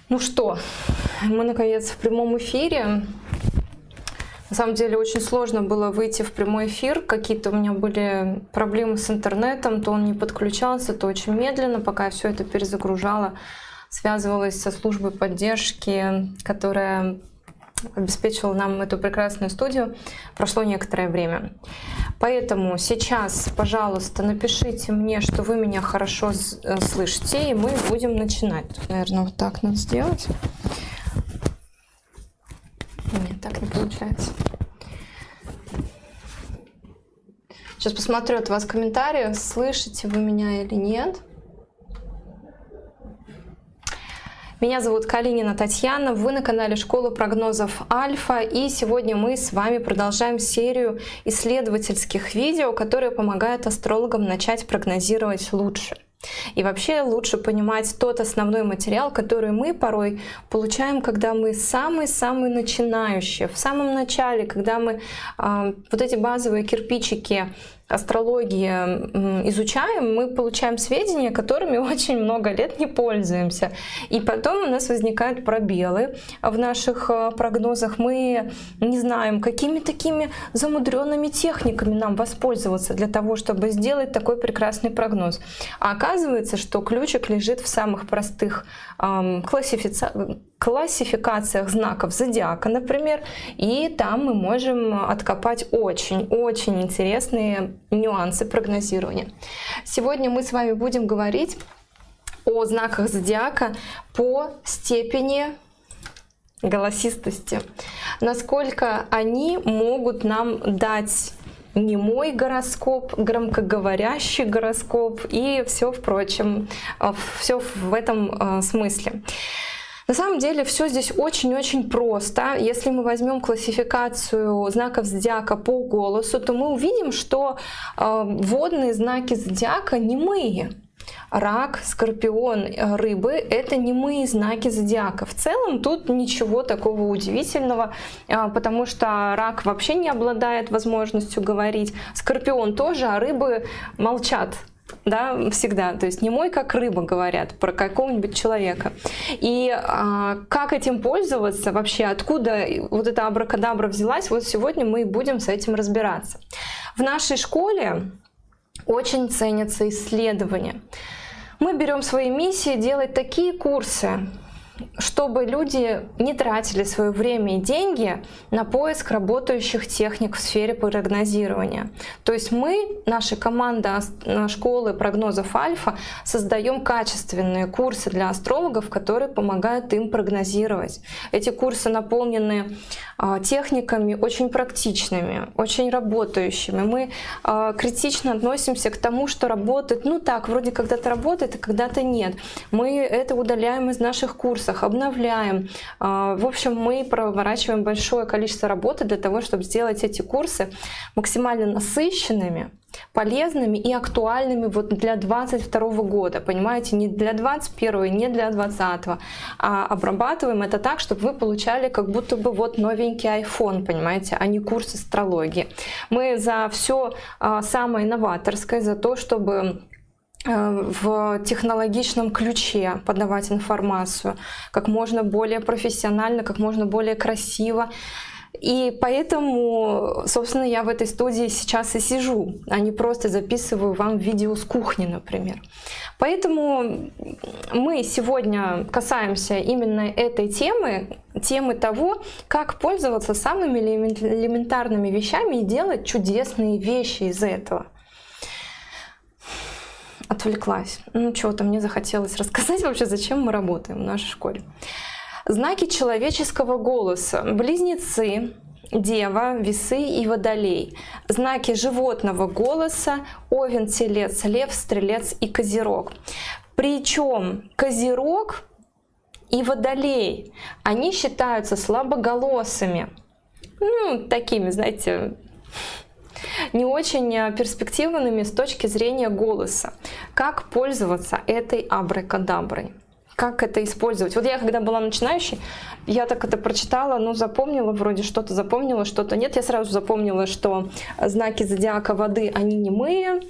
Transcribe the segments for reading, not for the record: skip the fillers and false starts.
Ну что, мы наконец в прямом эфире. На самом деле очень сложно было выйти в прямой эфир. Какие-то у меня были проблемы с интернетом, то он не подключался, то очень медленно. Пока я все это перезагружала, связывалась со службой поддержки, которая обеспечила нам эту прекрасную студию. Прошло некоторое время. Поэтому сейчас, пожалуйста, напишите мне, что вы меня хорошо слышите, и мы будем начинать. Наверное, вот так надо сделать. Нет, так не получается. Сейчас посмотрю от вас комментарии, слышите вы меня или нет. Меня зовут Калинина Татьяна, вы на канале Школа прогнозов Альфа, и сегодня мы с вами продолжаем серию исследовательских видео, которые помогают астрологам начать прогнозировать лучше. И вообще лучше понимать тот основной материал, который мы порой получаем, когда мы самые-самые начинающие, в самом начале, когда мы вот эти базовые кирпичики астрологии изучаем, мы получаем сведения, которыми очень много лет не пользуемся. И потом у нас возникают пробелы в наших прогнозах. Мы не знаем, какими такими замудренными техниками нам воспользоваться для того, чтобы сделать такой прекрасный прогноз. А оказывается, что ключик лежит в самых простых классификациях знаков зодиака, например, и там мы можем откопать очень-очень интересные нюансы прогнозирования. Сегодня мы с вами будем говорить о знаках зодиака по степени голосистости, насколько они могут нам дать немой гороскоп, громкоговорящий гороскоп и все впрочем, все в этом смысле. На самом деле все здесь очень-очень просто. Если мы возьмем классификацию знаков зодиака по голосу, то мы увидим, что водные знаки зодиака немые. Рак, Скорпион, Рыбы — это немые знаки зодиака. В целом тут ничего такого удивительного, потому что Рак вообще не обладает возможностью говорить, Скорпион тоже, а Рыбы молчат. Да, всегда. То есть немой, как рыба, говорят про какого-нибудь человека. И как этим пользоваться вообще, откуда вот эта абракадабра взялась, вот сегодня мы и будем с этим разбираться. В нашей школе очень ценятся исследования. Мы берем свои миссии делать такие курсы, чтобы люди не тратили свое время и деньги на поиск работающих техник в сфере прогнозирования. То есть мы, наша команда школы прогнозов Альфа, создаем качественные курсы для астрологов, которые помогают им прогнозировать. Эти курсы наполнены техниками очень практичными, очень работающими. Мы критично относимся к тому, что работает, ну так, вроде когда-то работает, а когда-то нет. Мы это удаляем из наших курсов, обновляем. В общем, мы проворачиваем большое количество работы для того, чтобы сделать эти курсы максимально насыщенными, полезными и актуальными вот для 2022 года. Понимаете, не для 2021, не для 2020, а обрабатываем это так, чтобы вы получали как будто бы вот новенький iPhone, понимаете, а не курс астрологии. Мы за все самое новаторское, за то, чтобы в технологичном ключе подавать информацию, как можно более профессионально, как можно более красиво. И поэтому, собственно, я в этой студии сейчас и сижу, а не просто записываю вам видео с кухни, например. Поэтому мы сегодня касаемся именно этой темы того, как пользоваться самыми элементарными вещами и делать чудесные вещи из этого. Отвлеклась. Ну что-то мне захотелось рассказать вообще, зачем мы работаем в нашей школе. Знаки человеческого голоса. Близнецы, Дева, Весы и Водолей. Знаки животного голоса. Овен, Телец, Лев, Стрелец и Козерог. Причем Козерог и Водолей, они считаются слабоголосыми. Ну, такими, знаете, не очень перспективными с точки зрения голоса. Как пользоваться этой абракадаброй? Как это использовать? Вот я когда была начинающей, я так это прочитала, ну запомнила, вроде что-то запомнила, что-то нет. Я сразу запомнила, что знаки зодиака воды, они немые.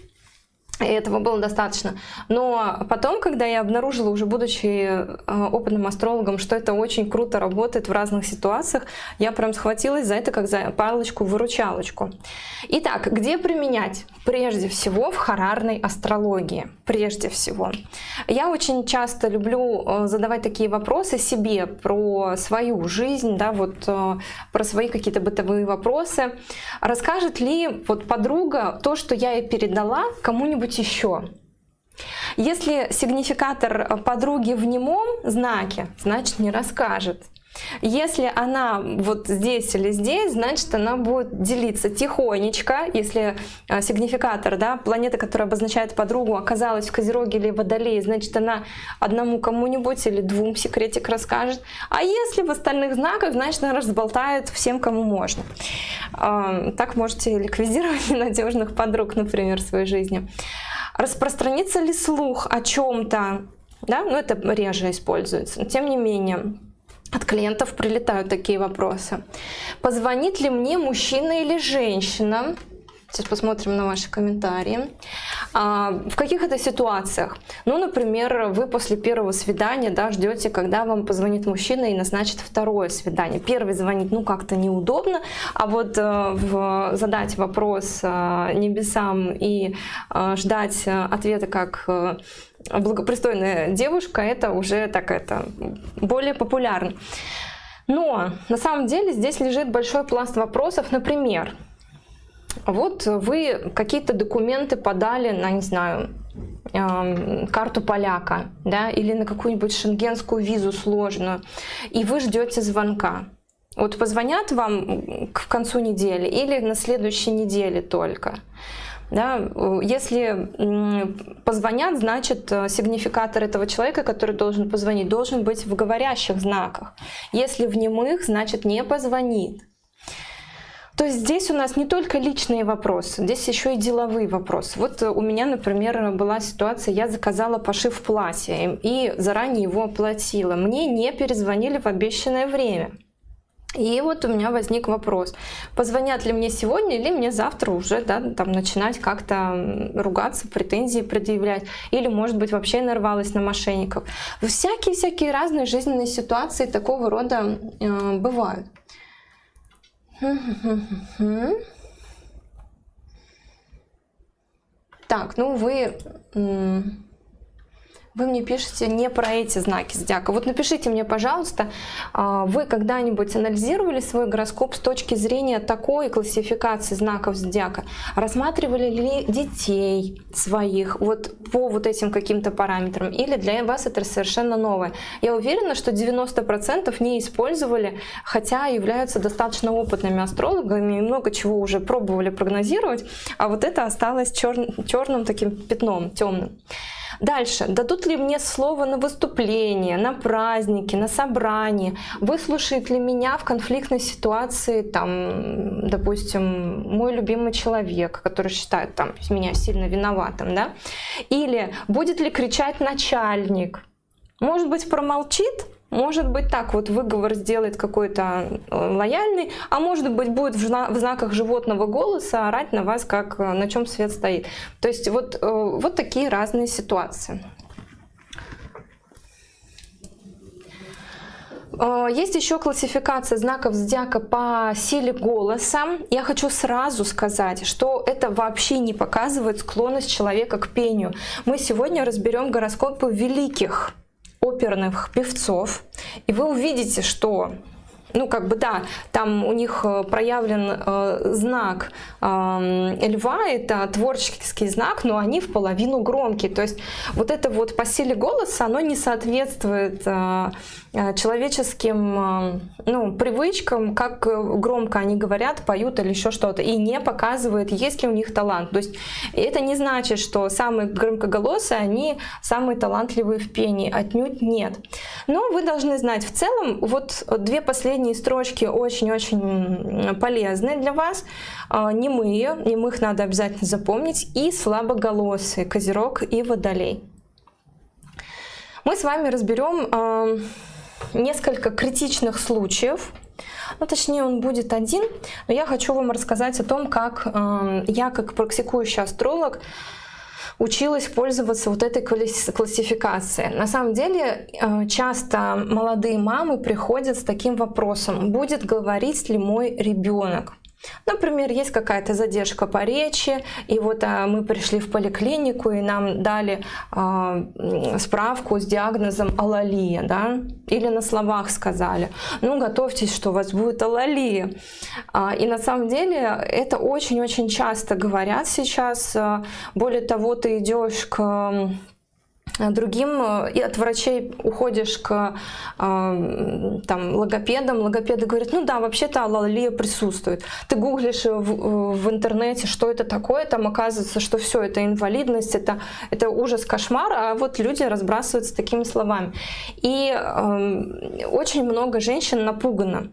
И этого было достаточно. Но потом, когда я обнаружила, уже будучи опытным астрологом, что это очень круто работает в разных ситуациях, я прям схватилась за это как за палочку-выручалочку. Итак, где применять? Прежде всего в хорарной астрологии. Прежде всего. Я очень часто люблю задавать такие вопросы себе про свою жизнь, да, вот про свои какие-то бытовые вопросы. Расскажет ли вот подруга то, что я ей передала, кому-нибудь еще? Если сигнификатор подруги в немом знаке, значит не расскажет. Если она вот здесь или здесь, значит она будет делиться тихонечко. Если сигнификатор, да, планета, которая обозначает подругу, оказалась в Козероге или Водолее, значит она одному кому-нибудь или двум секретик расскажет. А если в остальных знаках, значит она разболтает всем, кому можно. Так можете ликвидировать ненадежных подруг, например, в своей жизни. Распространится ли слух о чем-то? Да? Ну, это реже используется. Но тем не менее, от клиентов прилетают такие вопросы. Позвонит ли мне мужчина или женщина? Сейчас посмотрим на ваши комментарии. В каких это ситуациях? Ну, например, вы после первого свидания, да, ждете, когда вам позвонит мужчина и назначит второе свидание. Первый звонит, ну, как-то неудобно, а вот задать вопрос небесам и ждать ответа как благопристойная девушка, это уже так, это более популярно. Но на самом деле здесь лежит большой пласт вопросов. Например, вот вы какие-то документы подали на, не знаю, карту поляка, да, или на какую-нибудь шенгенскую визу сложную, и вы ждете звонка. Вот позвонят вам к концу недели или на следующей неделе только. Да, если позвонят, значит сигнификатор этого человека, который должен позвонить, должен быть в говорящих знаках. Если в немых, значит не позвонит. То есть здесь у нас не только личные вопросы, здесь еще и деловые вопросы. Вот у меня, например, была ситуация, я заказала пошив платья и заранее его оплатила. Мне не перезвонили в обещанное время. И вот у меня возник вопрос, позвонят ли мне сегодня или мне завтра уже, да, там, начинать как-то ругаться, претензии предъявлять, или, может быть, вообще нарвалась на мошенников. Всякие разные жизненные ситуации такого рода бывают. Так, ну вы мне пишете не про эти знаки зодиака. Вот напишите мне, пожалуйста, вы когда-нибудь анализировали свой гороскоп с точки зрения такой классификации знаков зодиака? Рассматривали ли детей своих вот по вот этим каким-то параметрам? Или для вас это совершенно новое? Я уверена, что 90% не использовали, хотя являются достаточно опытными астрологами и много чего уже пробовали прогнозировать, а вот это осталось черным таким пятном, темным. Дальше. Дадут ли мне слово на выступление, на праздники, на собрании? Выслушает ли меня в конфликтной ситуации, там, допустим, мой любимый человек, который считает там, меня сильно виноватым, да? Или будет ли кричать начальник? Может быть, промолчит? Может быть, так вот выговор сделает какой-то лояльный, а может быть, будет в знаках животного голоса орать на вас, как на чем свет стоит. То есть вот такие разные ситуации. Есть еще классификация знаков зодиака по силе голоса. Я хочу сразу сказать, что это вообще не показывает склонность человека к пению. Мы сегодня разберем гороскопы великих оперных певцов, и вы увидите, что, ну, как бы, да, там у них проявлен знак льва, это творческий знак, но они в половину громкие. То есть вот это вот по силе голоса, оно не соответствует человеческим, ну, привычкам, как громко они говорят, поют или еще что-то, и не показывает, есть ли у них талант. То есть это не значит, что самые громкоголосые, они самые талантливые в пении, отнюдь нет. Но вы должны знать, в целом, вот две последние строчки очень-очень полезны для вас. Немых надо обязательно запомнить, и слабоголосые, Козерог и Водолей. Мы с вами разберем несколько критичных случаев, ну, точнее, он будет один, но я хочу вам рассказать о том, как я, как практикующий астролог, училась пользоваться вот этой классификацией. На самом деле часто молодые мамы приходят с таким вопросом: будет говорить ли мой ребенок? Например, есть какая-то задержка по речи, и вот мы пришли в поликлинику, и нам дали справку с диагнозом алалия, да? Или на словах сказали: ну, готовьтесь, что у вас будет алалия. И на самом деле это очень-очень часто говорят сейчас. Более того, ты идешь к другим, и от врачей уходишь к там, логопедам. Логопеды говорят: ну да, вообще-то алалия присутствует. Ты гуглишь в интернете, что это такое, там оказывается, что все это инвалидность, это ужас, кошмар, а вот люди разбрасываются такими словами. И очень много женщин напугано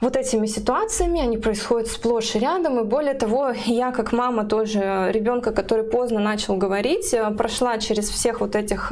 вот этими ситуациями, они происходят сплошь и рядом. И более того, я как мама тоже ребенка, который поздно начал говорить, прошла через всех вот этих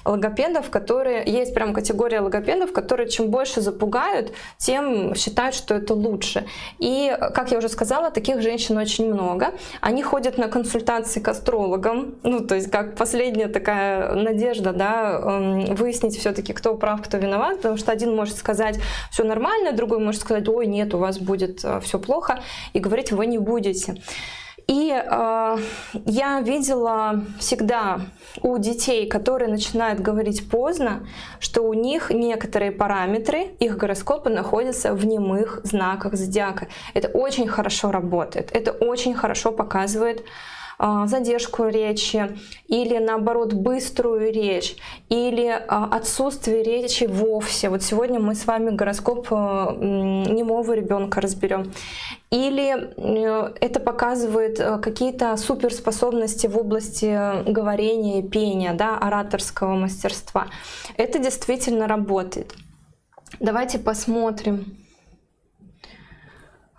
логопедов, которые... Есть прям категория логопедов, которые чем больше запугают, тем считают, что это лучше. И, как я уже сказала, таких женщин очень много. Они ходят на консультации к астрологам, ну, то есть как последняя такая надежда, да, выяснить все-таки, кто прав, кто виноват, потому что один может сказать: все нормально, другой может сказать: ой, нет, у вас будет все плохо, и говорить вы не будете. И я видела всегда у детей, которые начинают говорить поздно, что у них некоторые параметры, их гороскопа находятся в немых знаках зодиака. Это очень хорошо работает, это очень хорошо показывает задержку речи, или наоборот быструю речь, или отсутствие речи вовсе. Вот сегодня мы с вами гороскоп немого ребенка разберем. Или это показывает какие-то суперспособности в области говорения и пения, да, ораторского мастерства. Это действительно работает. Давайте посмотрим.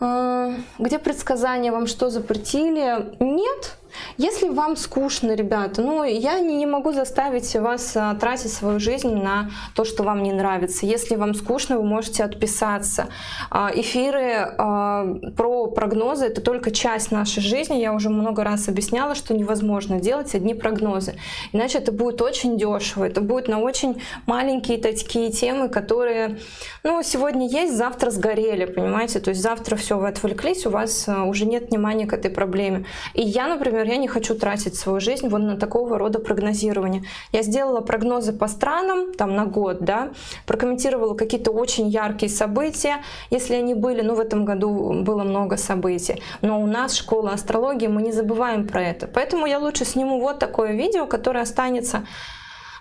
Где предсказания, вам что запретили? Нет. Если вам скучно, ребята, ну я не могу заставить вас тратить свою жизнь на то, что вам не нравится. Если вам скучно, вы можете отписаться. Эфиры про прогнозы — это только часть нашей жизни. Я уже много раз объясняла, что невозможно делать одни прогнозы. Иначе это будет очень дешево. Это будет на очень маленькие такие темы, которые, ну, сегодня есть, завтра сгорели, понимаете? То есть завтра все, вы отвлеклись, у вас уже нет внимания к этой проблеме. И я, например, я не хочу тратить свою жизнь вот на такого рода прогнозирование. Я сделала прогнозы по странам, там на год, да, прокомментировала какие-то очень яркие события, если они были, ну в этом году было много событий. Но у нас школа астрологии, мы не забываем про это. Поэтому я лучше сниму вот такое видео, которое останется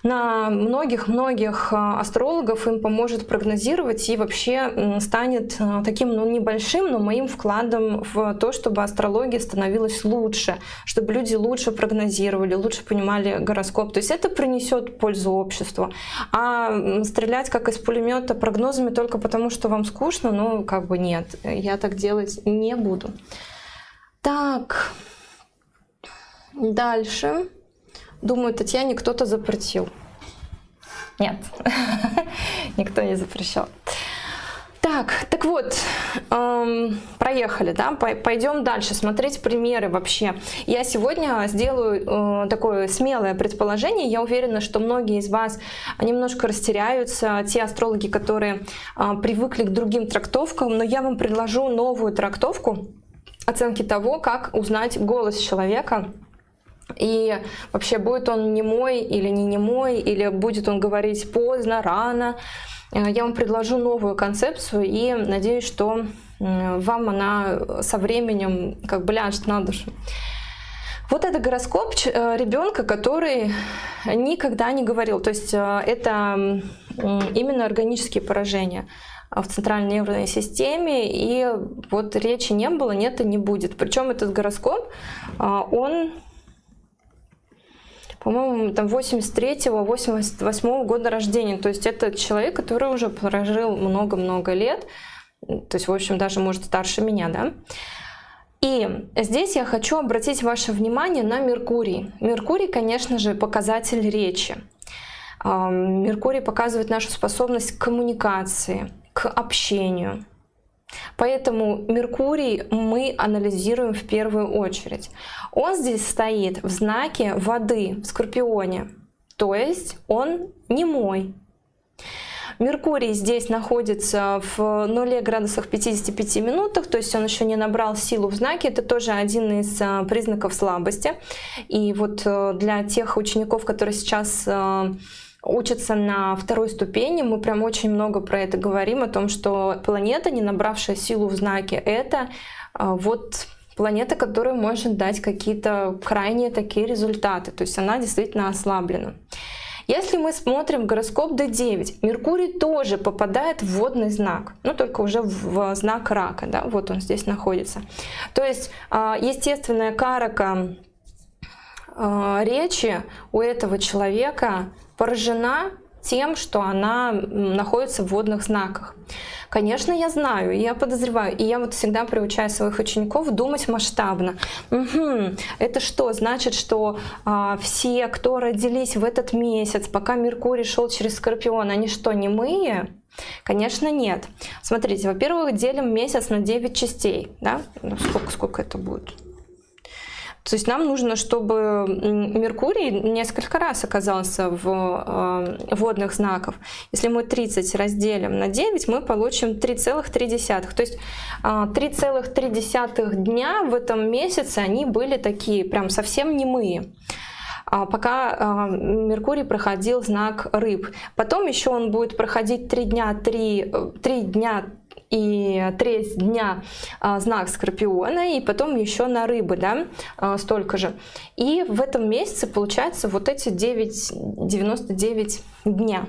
на многих-многих астрологов, им поможет прогнозировать и вообще станет таким, ну, небольшим, но моим вкладом в то, чтобы астрология становилась лучше, чтобы люди лучше прогнозировали, лучше понимали гороскоп. То есть это принесет пользу обществу. А стрелять как из пулемета прогнозами только потому, что вам скучно, ну, как бы нет, я так делать не буду. Так, дальше. Думаю, Татьяне кто-то запретил. Нет, никто не запрещал. Так вот, проехали, да? Пойдем дальше, смотреть примеры вообще. Я сегодня сделаю такое смелое предположение. Я уверена, что многие из вас немножко растеряются, те астрологи, которые привыкли к другим трактовкам, но я вам предложу новую трактовку оценки того, как узнать голос человека. И вообще, будет он немой или не немой, или будет он говорить поздно, рано. Я вам предложу новую концепцию и надеюсь, что вам она со временем как бы ляжет на душу. Вот это гороскоп ребенка, который никогда не говорил. То есть это именно органические поражения в центральной нервной системе, и вот речи не было, нет и не будет. Причем этот гороскоп, он, по-моему, там 83-88 года рождения. То есть это человек, который уже прожил много-много лет. То есть, в общем, даже, может, старше меня, да? И здесь я хочу обратить ваше внимание на Меркурий. Меркурий, конечно же, показатель речи. Меркурий показывает нашу способность к коммуникации, к общению. Поэтому Меркурий мы анализируем в первую очередь. Он здесь стоит в знаке воды, в Скорпионе, то есть он немой. Меркурий здесь находится в 0 градусах 55 минутах, то есть он еще не набрал силу в знаке. Это тоже один из признаков слабости. И вот для тех учеников, которые сейчас учатся на второй ступени, мы прям очень много про это говорим, о том, что планета, не набравшая силу в знаке, это вот планета, которая может дать какие-то крайние такие результаты, то есть она действительно ослаблена. Если мы смотрим гороскоп D9, Меркурий тоже попадает в водный знак, но только уже в знак Рака, да, вот он здесь находится. То есть естественная карака речи у этого человека поражена тем, что она находится в водных знаках. Конечно, я знаю, я подозреваю, и я вот всегда приучаю своих учеников думать масштабно. Это что? Значит, что все, кто родились в этот месяц, пока Меркурий шел через Скорпион, они что, немые? Конечно, нет. Смотрите, во-первых, делим месяц на 9 частей. Да? Сколько это будет? То есть нам нужно, чтобы Меркурий несколько раз оказался в водных знаках. Если мы 30 разделим на 9, мы получим 3,3. То есть 3,3 дня в этом месяце они были такие прям совсем немые, пока Меркурий проходил знак Рыб. Потом еще он будет проходить 3 дня и 3 дня знак Скорпиона, и потом еще на Рыбы, да, столько же. И в этом месяце получается вот эти 99 дня.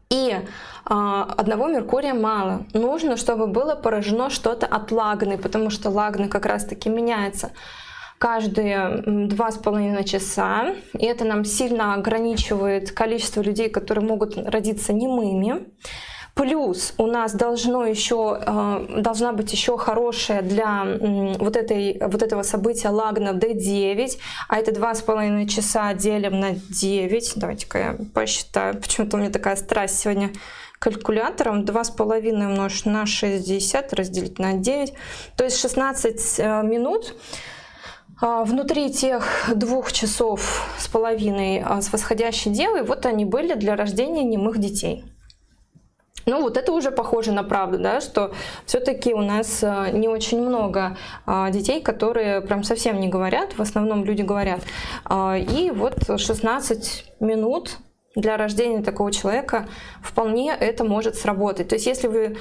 И одного Меркурия мало. Нужно, чтобы было поражено что-то от Лагны, потому что Лагна как раз-таки меняется каждые 2,5 часа. И это нам сильно ограничивает количество людей, которые могут родиться немыми. Плюс у нас должна быть еще хорошая для вот этого события Лагна D9, а это 2,5 часа делим на 9. Давайте-ка я посчитаю, почему-то у меня такая страсть сегодня калькулятором. 2,5 умножить на 60 разделить на 9, то есть 16 минут. Внутри тех 2 часов с половиной с восходящей девой, вот они были для рождения немых детей. Ну вот это уже похоже на правду, да, что все-таки у нас не очень много детей, которые прям совсем не говорят, в основном люди говорят. И вот 16 минут для рождения такого человека вполне это может сработать. То есть если вы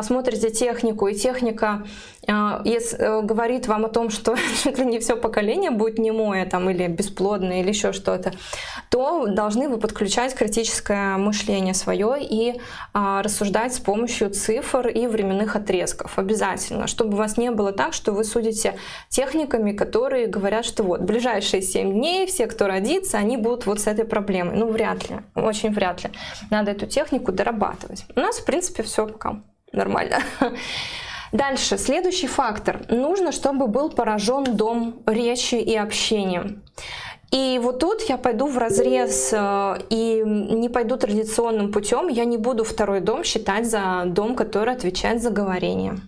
смотрите технику, и техника говорит вам о том, что чуть ли не все поколение будет немое там, или бесплодное, или еще что-то, то должны вы подключать критическое мышление свое и рассуждать с помощью цифр и временных отрезков. Обязательно, чтобы у вас не было так, что вы судите техниками, которые говорят, что вот ближайшие 7 дней все, кто родится, они будут вот с этой проблемой. Ну, вряд ли, очень вряд ли. Надо эту технику дорабатывать. У нас, в принципе, все пока нормально. Дальше, следующий фактор. Нужно, чтобы был поражен дом речи и общения. И вот тут я пойду вразрез и не пойду традиционным путем. Я не буду второй дом считать за дом, который отвечает за говорение.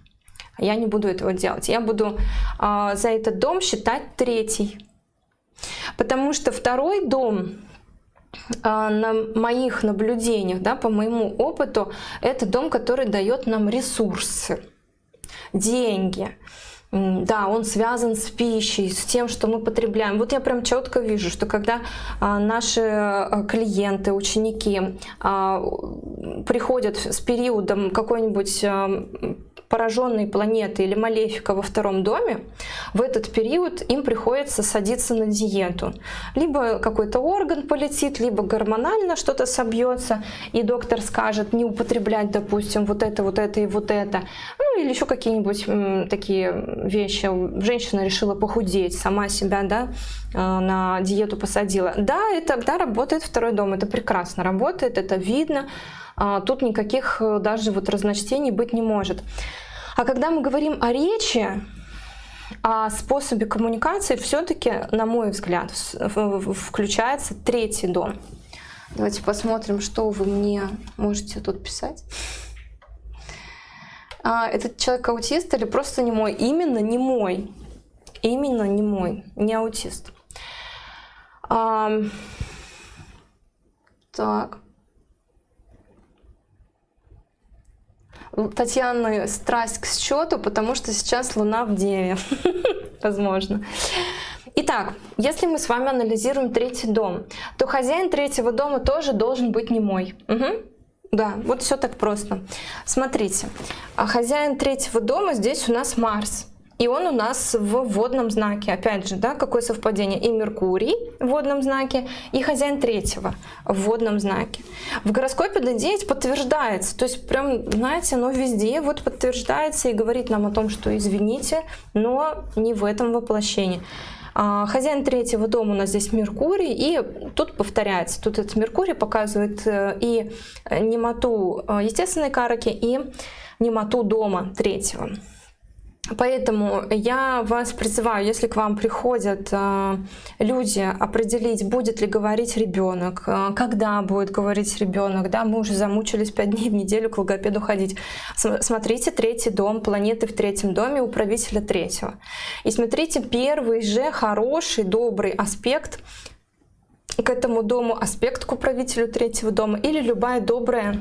Я не буду этого делать. Я буду за этот дом считать 3-й. Потому что второй дом, на моих наблюдениях, да, по моему опыту, это дом, который дает нам ресурсы, деньги. Да, он связан с пищей, с тем, что мы потребляем. Вот я прям четко вижу, что когда наши клиенты, ученики приходят с периодом какой-нибудь пораженной планеты или малефика во втором доме, в этот период им приходится садиться на диету. Либо какой-то орган полетит, либо гормонально что-то собьется, и доктор скажет не употреблять, допустим, вот это и вот это. Ну или еще какие-нибудь такие вещи. Женщина решила похудеть, сама себя, да, на диету посадила. Да, и тогда работает второй дом. Это прекрасно работает, это видно. Тут никаких даже вот разночтений быть не может. А когда мы говорим о речи, о способе коммуникации, все-таки, на мой взгляд, включается 3-й дом. Давайте посмотрим, что вы мне можете тут писать. Этот человек аутист или просто немой? Именно немой. Именно немой, не аутист. Так. Татьяна страсть к счету, потому что сейчас Луна в Деве. Возможно. Итак, если мы с вами анализируем третий дом, то хозяин третьего дома тоже должен быть немой. Угу. Да, вот все так просто. Смотрите, хозяин третьего дома здесь у нас Марс. И он у нас в водном знаке. Опять же, да, какое совпадение? И Меркурий в водном знаке, и хозяин третьего в водном знаке. В гороскопе D9 подтверждается. То есть прям, знаете, оно везде вот подтверждается и говорит нам о том, что извините, но не в этом воплощении. Хозяин третьего дома у нас здесь Меркурий, и тут повторяется. Тут этот Меркурий показывает и немоту естественной караки, и немоту дома третьего. Поэтому я вас призываю, если к вам приходят люди, определить, будет ли говорить ребенок, когда будет говорить ребенок. Да, мы уже замучились 5 дней в неделю к логопеду ходить. Смотрите третий дом, планеты в третьем доме у правителя третьего. И смотрите первый же хороший, добрый аспект к этому дому, аспект к управителю третьего дома или любая добрая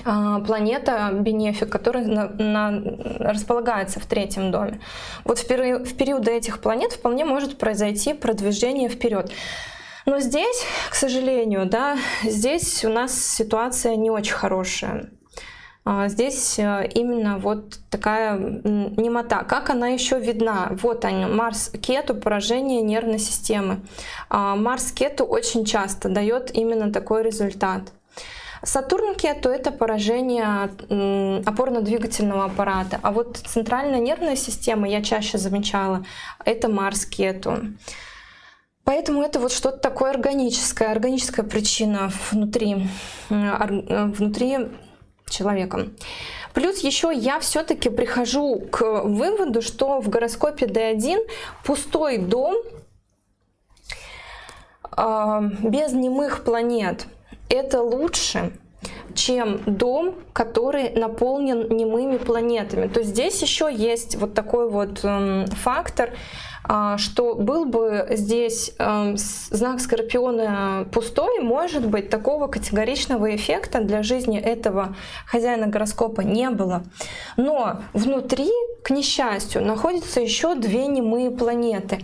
планета бенефик, которая располагается в третьем доме. Вот в периоды этих планет вполне может произойти продвижение вперед. Но здесь, к сожалению, да, здесь у нас ситуация не очень хорошая. Здесь именно вот такая немота. Как она еще видна? Вот они, Марс-Кету, поражение нервной системы. Марс-Кету очень часто дает именно такой результат. Сатурн-Кету — это поражение опорно-двигательного аппарата. А вот центральная нервная система, я чаще замечала, это Марс-Кету. Поэтому это вот что-то такое органическая причина внутри человека. Плюс еще я все-таки прихожу к выводу, что в гороскопе D1 пустой дом без немых планет — это лучше, чем дом, который наполнен немыми планетами. То есть здесь еще есть вот такой вот фактор, что был бы здесь знак Скорпиона пустой, может быть, такого категоричного эффекта для жизни этого хозяина гороскопа не было. Но внутри, к несчастью, находятся еще 2 немые планеты.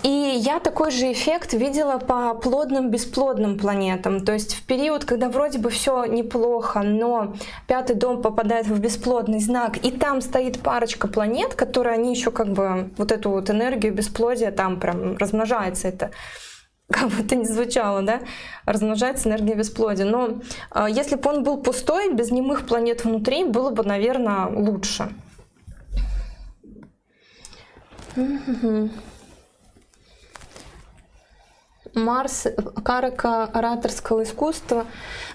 И я такой же эффект видела по плодным, бесплодным планетам. То есть в период, когда вроде бы все неплохо, но 5-й дом попадает в бесплодный знак, и там стоит парочка планет, которые они еще как бы вот эту вот энергию бесплодия там прям размножается. Это как бы это ни звучало, да, размножается энергия бесплодия. Но если бы он был пустой, без немых планет внутри, было бы, наверное, лучше. Марс, карака ораторского искусства.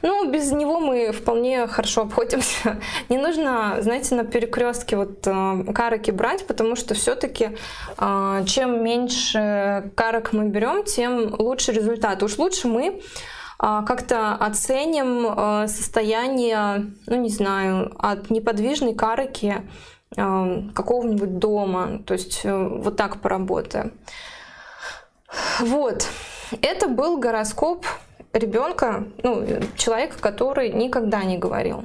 Ну, без него мы вполне хорошо обходимся. Не нужно, знаете, на перекрестке вот караки брать, потому что все-таки чем меньше карак мы берем, тем лучше результат. Уж лучше мы как-то оценим состояние, ну не знаю, от неподвижной караки какого-нибудь дома. То есть вот так поработаем. Вот. Это был гороскоп ребенка, ну, человека, который никогда не говорил.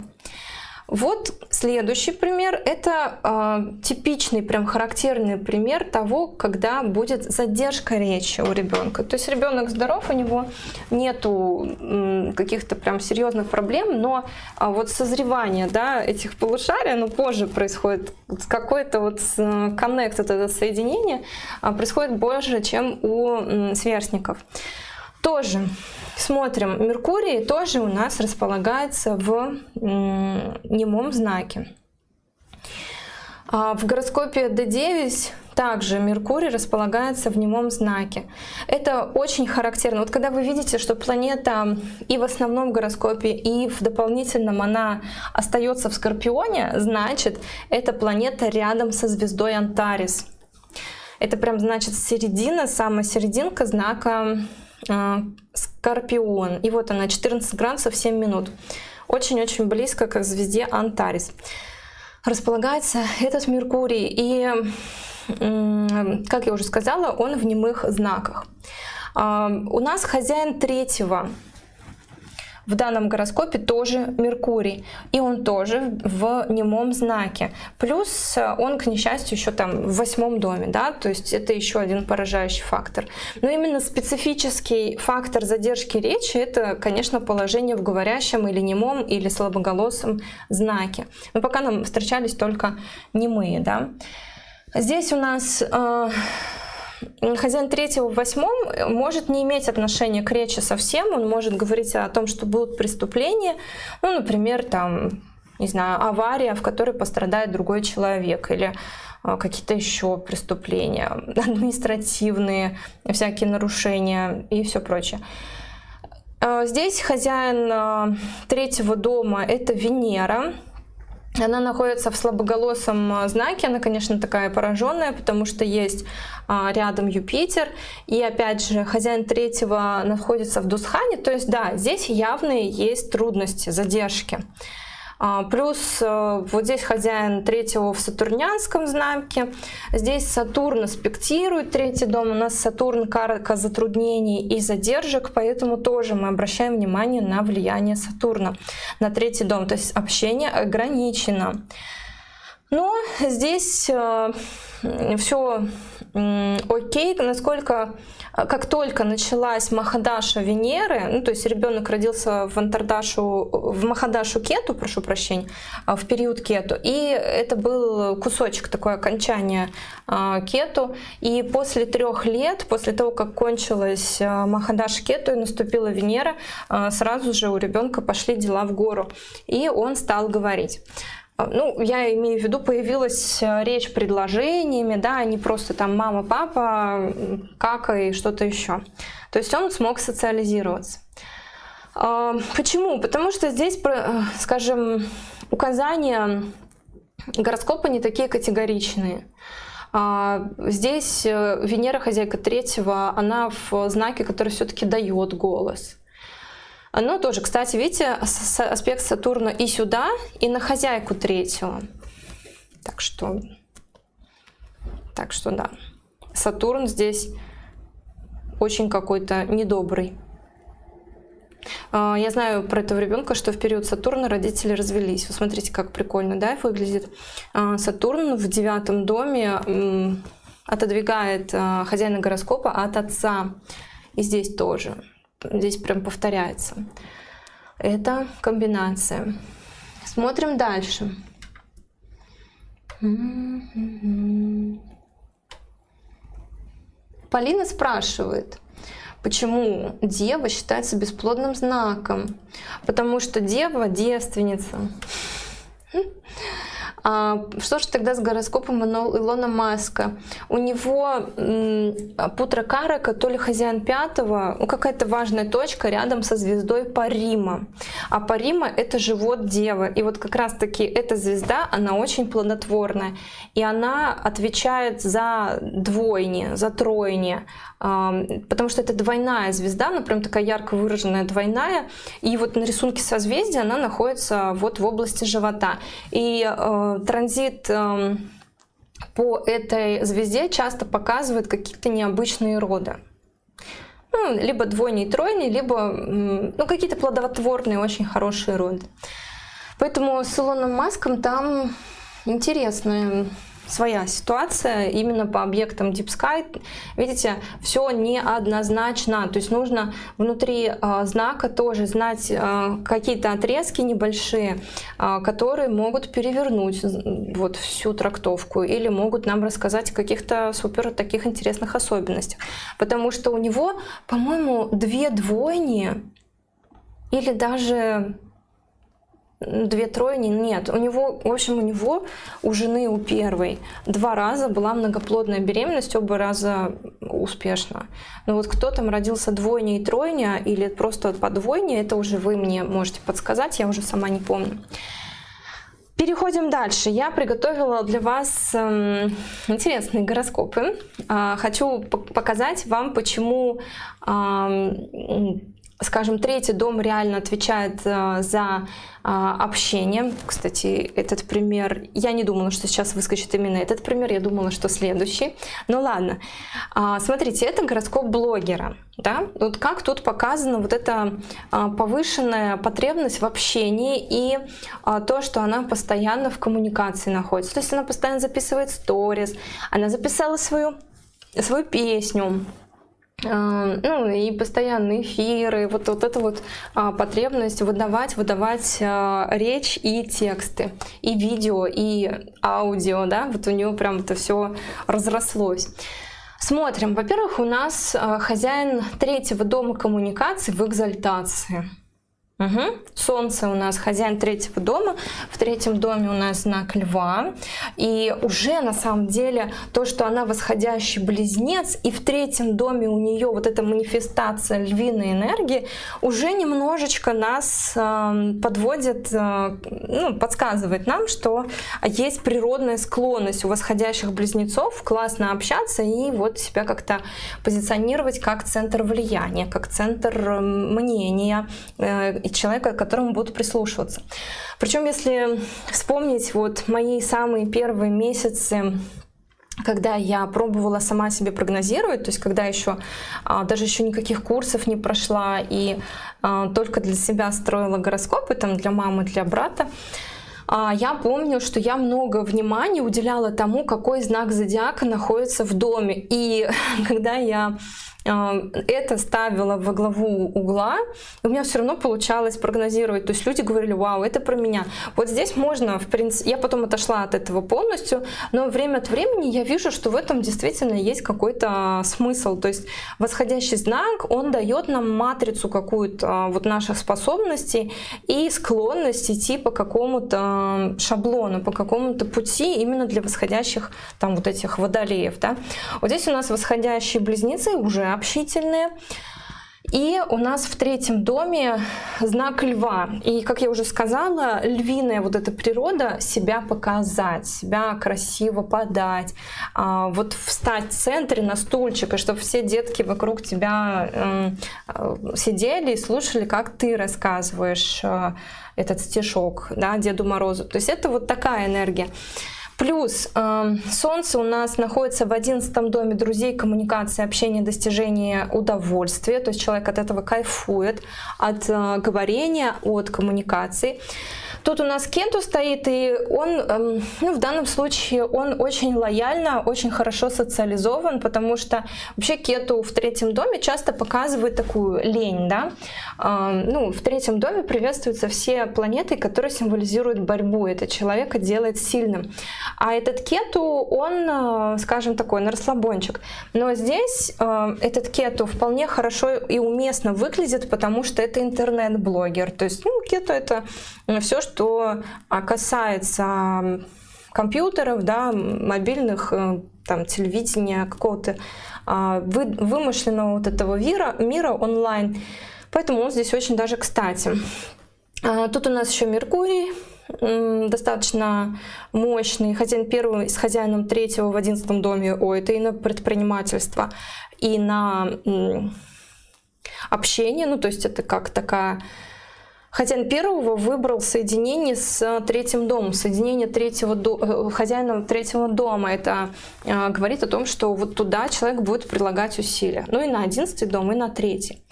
Вот следующий пример. Это типичный, прям характерный пример того, когда будет задержка речи у ребенка. То есть ребенок здоров, у него нету каких-то прям серьезных проблем, но вот созревание, да, этих полушарий, оно позже происходит. Какой-то вот коннект, вот это соединение происходит позже, чем у сверстников. Тоже смотрим, Меркурий тоже у нас располагается в немом знаке. В гороскопе D9 также Меркурий располагается в немом знаке. Это очень характерно. Вот когда вы видите, что планета и в основном гороскопе, и в дополнительном она остается в Скорпионе, значит, эта планета рядом со звездой Антарес. Это прям значит середина, самая серединка знака Скорпион. И вот она, 14 градусов 7 минут. Очень-очень близко к звезде Антарес. располагается этот Меркурий. И, как я уже сказала, он в немых знаках. У нас хозяин третьего в данном гороскопе тоже Меркурий, и он тоже в немом знаке. Плюс он, к несчастью, еще там в 8-м доме, да, то есть это еще один поражающий фактор. Но именно специфический фактор задержки речи — это, конечно, положение в говорящем или немом, или слабоголосом знаке. Но пока нам встречались только немые, да. Здесь у нас хозяин третьего в 8-м может не иметь отношения к речи совсем, он может говорить о том, что будут преступления, ну, например, там, не знаю, авария, в которой пострадает другой человек, или какие-то еще преступления, административные, всякие нарушения и все прочее. Здесь хозяин третьего дома — это Венера. Она находится в слабоголосом знаке, она, конечно, такая пораженная, потому что есть рядом Юпитер, и опять же хозяин третьего находится в Дусхане, то есть да, здесь явные есть трудности, задержки. Плюс вот здесь хозяин третьего в сатурнянском знаке, здесь Сатурн аспектирует третий дом, у нас Сатурн карта затруднений и задержек, поэтому тоже мы обращаем внимание на влияние Сатурна на третий дом, то есть общение ограничено. Но здесь все окей, насколько, как только началась Махадаша Венеры, ну, то есть ребенок родился в Махадашу Кету, прошу прощения, в период Кету, и это был кусочек, такое окончание Кету, и после 3 лет, после того, как кончилась Махадаша Кету и наступила Венера, сразу же у ребенка пошли дела в гору, и он стал говорить. Ну, я имею в виду, появилась речь предложениями, да, а не просто там мама, папа, кака и что-то еще. То есть он смог социализироваться. Почему? Потому что здесь, скажем, указания гороскопа не такие категоричные. Здесь Венера, хозяйка третьего, она в знаке, который все-таки дает голос. Но тоже, кстати, видите, аспект Сатурна и сюда, и на хозяйку третьего. Так что да. Сатурн здесь очень какой-то недобрый. Я знаю про этого ребенка, что в период Сатурна родители развелись. Вы смотрите, как прикольно, да, выглядит. Сатурн в 9-м доме отодвигает хозяина гороскопа от отца. И здесь тоже. Здесь прям повторяется. Это комбинация. Смотрим дальше. Полина спрашивает, почему Дева считается бесплодным знаком? Потому что Дева — девственница. Что же тогда с гороскопом Илона Маска? У него Путра Карака, то ли хозяин 5-го, ну, какая-то важная точка рядом со звездой Парима. А Парима — это живот Девы. И вот как раз-таки эта звезда, она очень плодотворная. И она отвечает за двойни, за тройни. Потому что это двойная звезда, она прям такая ярко выраженная двойная. И вот на рисунке созвездия она находится вот в области живота. И транзит по этой звезде часто показывает какие-то необычные роды. Ну, либо двойни и тройни, либо какие-то плодотворные, очень хорошие роды. Поэтому с Илоном Маском там интересная своя ситуация именно по объектам Deep Sky. Видите, все неоднозначно. То есть нужно внутри знака тоже знать какие-то отрезки небольшие, которые могут перевернуть вот всю трактовку или могут нам рассказать о каких-то супер таких интересных особенностях. Потому что у него, по-моему, 2 двойни или даже 2 тройни, нет. У него, в общем, у жены, у первой 2 раза была многоплодная беременность, оба раза успешно. Но вот кто там родился двойня и тройня или просто подвойня, это уже вы мне можете подсказать, я уже сама не помню. Переходим дальше. Я приготовила для вас интересные гороскопы. Хочу показать вам, почему скажем, третий дом реально отвечает за общение. Кстати, этот пример, я не думала, что сейчас выскочит именно этот пример, я думала, что следующий. Ну ладно. Смотрите, это гороскоп блогера. Да? Вот как тут показана вот эта повышенная потребность в общении и то, что она постоянно в коммуникации находится. То есть она постоянно записывает сторис, она записала свою песню. Ну и постоянные эфиры, вот эта вот потребность выдавать речь и тексты, и видео, и аудио, да, вот у нее прям это все разрослось. Смотрим, во-первых, у нас хозяин третьего дома коммуникаций в экзальтации. Солнце у нас хозяин третьего дома, в третьем доме у нас знак Льва, и уже на самом деле то, что она восходящий близнец, и в третьем доме у нее вот эта манифестация львиной энергии уже немножечко нас подводит, ну, подсказывает нам, что есть природная склонность у восходящих близнецов классно общаться и вот себя как-то позиционировать как центр влияния, как центр мнения, человека, к которому будут прислушиваться. Причем, если вспомнить вот мои самые первые месяцы, когда я пробовала сама себе прогнозировать, то есть когда еще даже еще никаких курсов не прошла и только для себя строила гороскопы, там для мамы, для брата, я помню, что я много внимания уделяла тому, какой знак зодиака находится в доме. И когда я это ставила во главу угла, у меня все равно получалось прогнозировать. То есть люди говорили: вау, это про меня. Вот здесь можно, в принципе, я потом отошла от этого полностью, но время от времени я вижу, что в этом действительно есть какой-то смысл. То есть восходящий знак, он дает нам матрицу какую-то вот наших способностей и склонностей идти по какому-то шаблону, по какому-то пути именно для восходящих там вот этих водолеев. Да? Вот здесь у нас восходящие близнецы уже общительные. И у нас в третьем доме знак Льва. И, как я уже сказала, львиная вот эта природа — себя показать, себя красиво подать, вот встать в центре на стульчик, и чтобы все детки вокруг тебя сидели и слушали, как ты рассказываешь этот стишок, да, Деду Морозу. То есть это вот такая энергия. Плюс Солнце у нас находится в 11 доме друзей, коммуникации, общения, достижения, удовольствия. То есть человек от этого кайфует, от говорения, от коммуникации. Тут у нас Кету стоит, и он, ну, в данном случае он очень лояльно, очень хорошо социализован, потому что вообще Кету в третьем доме часто показывает такую лень, да. Ну, в третьем доме приветствуются все планеты, которые символизируют борьбу. Это человека делает сильным. А этот Кету, он, скажем, такой на расслабончик. Но здесь этот Кету вполне хорошо и уместно выглядит, потому что это интернет-блогер. То есть, ну, Кету — это все, что касается компьютеров, да, мобильных, там, телевидения, какого-то вымышленного вот этого мира онлайн. Поэтому он здесь очень даже кстати. Тут у нас еще Меркурий, достаточно мощный, хозяин первого с хозяином третьего в 11 доме. Это и на предпринимательство, и на общение. Ну, то есть это как такая... Хозяин первого выбрал соединение с третьим домом, соединение хозяина третьего дома. Это говорит о том, что вот туда человек будет прилагать усилия. Ну и на 11 дом, и на 3.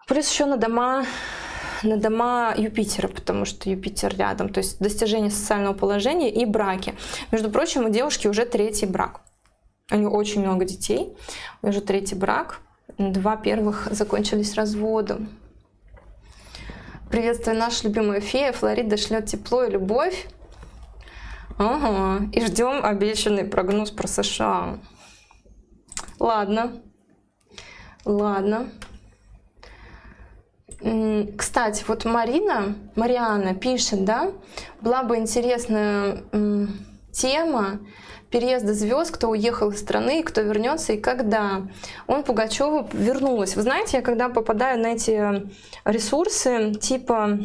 Плюс еще на дома Юпитера, потому что Юпитер рядом. То есть достижение социального положения и браки. Между прочим, у девушки уже 3-й брак. У нее очень много детей. Уже 3-й брак. 2 первых закончились разводом. Приветствую, наша любимая фея. Флорида шлет тепло и любовь. Ага. И ждем обещанный прогноз про США. Ладно. Кстати, вот Мариана пишет, да, была бы интересная тема переезда звезд, кто уехал из страны, кто вернется и когда. Пугачева вернулась. Вы знаете, я когда попадаю на эти ресурсы, типа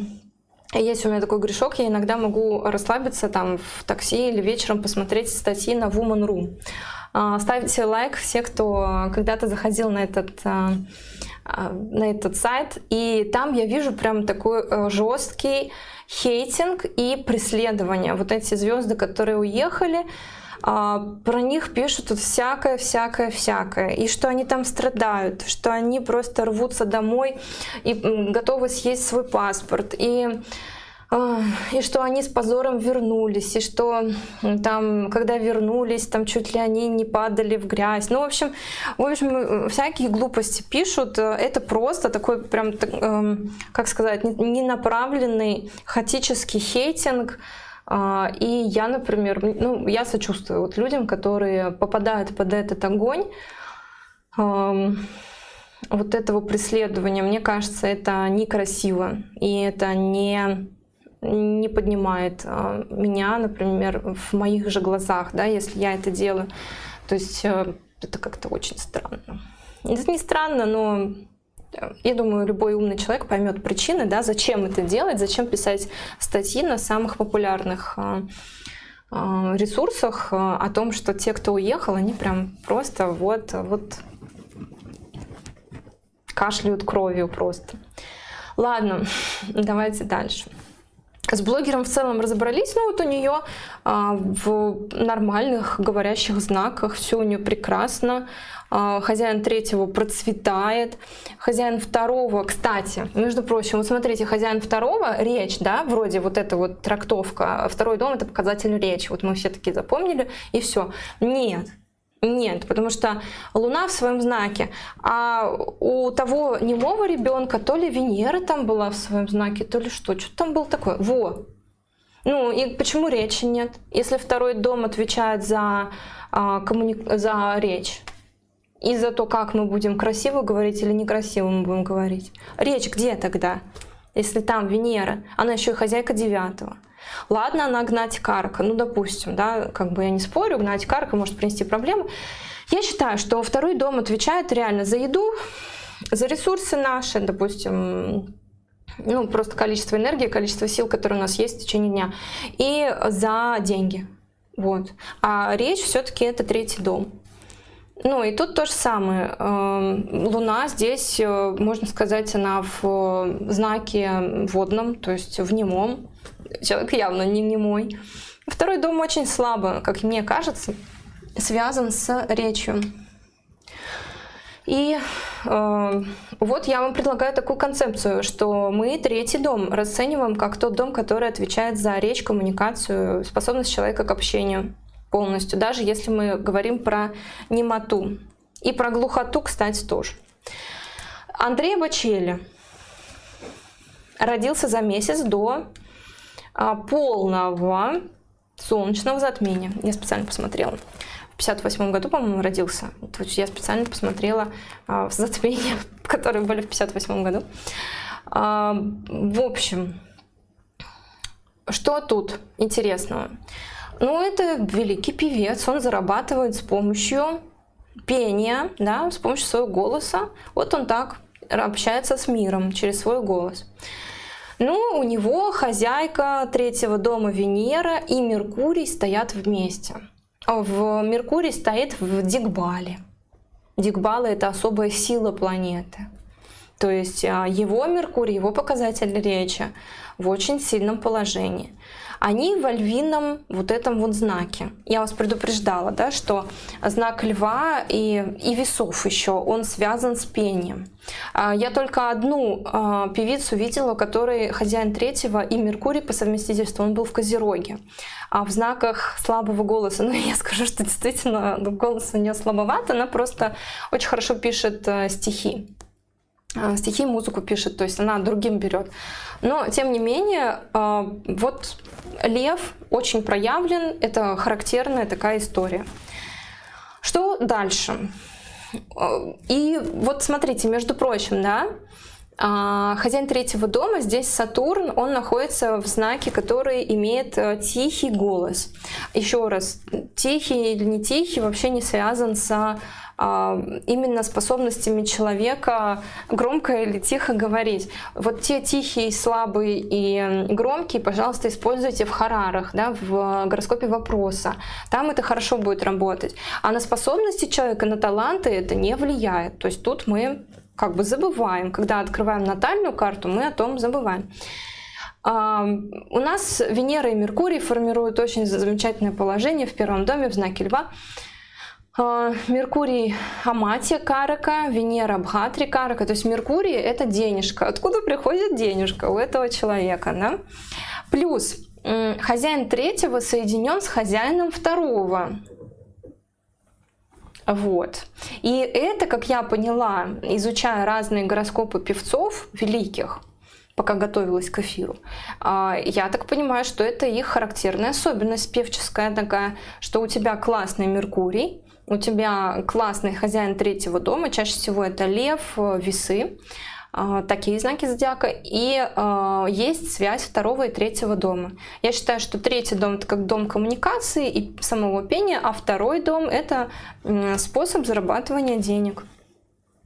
Есть у меня такой грешок, я иногда могу расслабиться там в такси или вечером посмотреть статьи на Woman.ru. Ставьте лайк все, кто когда-то заходил на этот сайт, и там я вижу прям такой жесткий хейтинг и преследование. Вот эти звезды, которые уехали, про них пишут тут всякое. И что они там страдают, что они просто рвутся домой и готовы съесть свой паспорт. И что они с позором вернулись, и что там, когда вернулись, там чуть ли они не падали в грязь. Ну, в общем, всякие глупости пишут. Это просто такой прям, как сказать, ненаправленный хаотический хейтинг. И я, например, я сочувствую вот людям, которые попадают под этот огонь вот этого преследования. Мне кажется, это некрасиво, и это не поднимает меня, например, в моих же глазах, да, если я это делаю. То есть это как-то очень странно. Это не странно, но я думаю, любой умный человек поймет причины, да, зачем это делать, зачем писать статьи на самых популярных ресурсах о том, что те, кто уехал, они прям просто вот кашляют кровью просто. Ладно, давайте дальше. С блогером в целом разобрались, но вот у нее в нормальных говорящих знаках все у нее прекрасно. Хозяин третьего процветает. Хозяин второго, кстати, между прочим, вот смотрите, хозяин второго, речь, да, вроде вот эта вот трактовка, второй дом — это показатель речи. Вот мы все таки запомнили, и все. Нет, потому что Луна в своем знаке, а у того немого ребенка то ли Венера там была в своем знаке, то ли что там было такое. Ну и почему речи нет, если второй дом отвечает за речь и за то, как мы будем красиво говорить или некрасиво мы будем говорить? Речь где тогда, если там Венера, она еще и хозяйка девятого? Ладно, она гнатик арка, ну допустим, да, как бы я не спорю, гнатик арка может принести проблемы. Я считаю, что второй дом отвечает реально за еду, за ресурсы наши, допустим, ну просто количество энергии, количество сил, которые у нас есть в течение дня, и за деньги, вот. А речь все-таки это третий дом. Ну и тут то же самое. Луна здесь, можно сказать, она в знаке водном, то есть в немом. Человек явно не немой. Второй дом очень слабо, как мне кажется, связан с речью. И вот я вам предлагаю такую концепцию, что мы третий дом расцениваем как тот дом, который отвечает за речь, коммуникацию, способность человека к общению полностью, даже если мы говорим про немоту. И про глухоту, кстати, тоже. Андрей Бочелли родился за месяц до полного солнечного затмения. Я специально посмотрела. В 58 году, по-моему, родился. Я специально посмотрела затмения, которые были в 58 году. В общем, что тут интересного? Ну, это великий певец. Он зарабатывает с помощью пения, да, с помощью своего голоса. Вот он так общается с миром через свой голос. Ну, у него хозяйка третьего дома Венера и Меркурий стоят вместе. Меркурий стоит в Дигбале. Дигбалы — это особая сила планеты. То есть его Меркурий, его показатель речи в очень сильном положении. Они во львином вот этом вот знаке. Я вас предупреждала, да, что знак льва и весов еще, он связан с пением. Я только одну певицу видела, у которой хозяин третьего и Меркурий по совместительству, он был в Козероге. А в знаках слабого голоса, ну я скажу, что действительно голос у нее слабоват, она просто очень хорошо пишет стихи. Стихи, музыку пишет, то есть она другим берет. Но, тем не менее, вот лев очень проявлен, это характерная такая история. Что дальше? И вот смотрите, между прочим, да, Хозяин третьего дома, здесь Сатурн, он находится в знаке, который имеет тихий голос. Еще раз, тихий или не тихий вообще не связан с именно способностями человека громко или тихо говорить. Вот те тихие, слабые и громкие, пожалуйста, используйте в харарах, да, в гороскопе вопроса. Там это хорошо будет работать. А на способности человека, на таланты это не влияет. То есть тут мы как бы забываем. Когда открываем натальную карту, мы о том забываем. У нас Венера и Меркурий формируют очень замечательное положение в первом доме в знаке Льва. Меркурий Аматья Карака, Венера Бхатри Карака. То есть Меркурий — это денежка. Откуда приходит денежка у этого человека? Да? Плюс хозяин третьего соединен с хозяином второго. Вот. И это, как я поняла, изучая разные гороскопы певцов великих, пока готовилась к эфиру, я так понимаю, что это их характерная особенность певческая такая, что у тебя классный Меркурий, у тебя классный хозяин третьего дома, чаще всего это Лев, Весы, такие знаки зодиака, и есть связь второго и третьего дома. Я считаю, что третий дом — это как дом коммуникации и самого пения, а второй дом — это способ зарабатывания денег.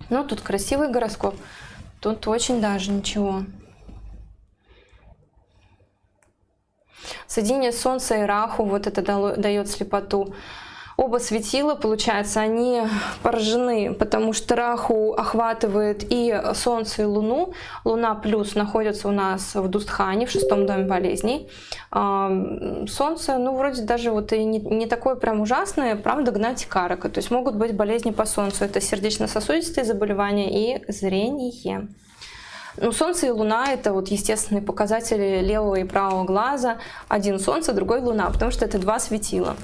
Ну, тут красивый гороскоп, тут очень даже ничего. Соединение Солнца и Раху, вот это дает слепоту. Оба светила, получается, они поражены, потому что Раху охватывает и Солнце, и Луну. Луна плюс находится у нас в Дустхане, в 6-м доме болезней. Солнце, ну, вроде даже вот и не такое прям ужасное, правда, Гнати Карака. То есть могут быть болезни по Солнцу. Это сердечно-сосудистые заболевания и зрение. Ну, Солнце и Луна — это вот естественные показатели левого и правого глаза. Один Солнце, другой Луна, потому что это два светила.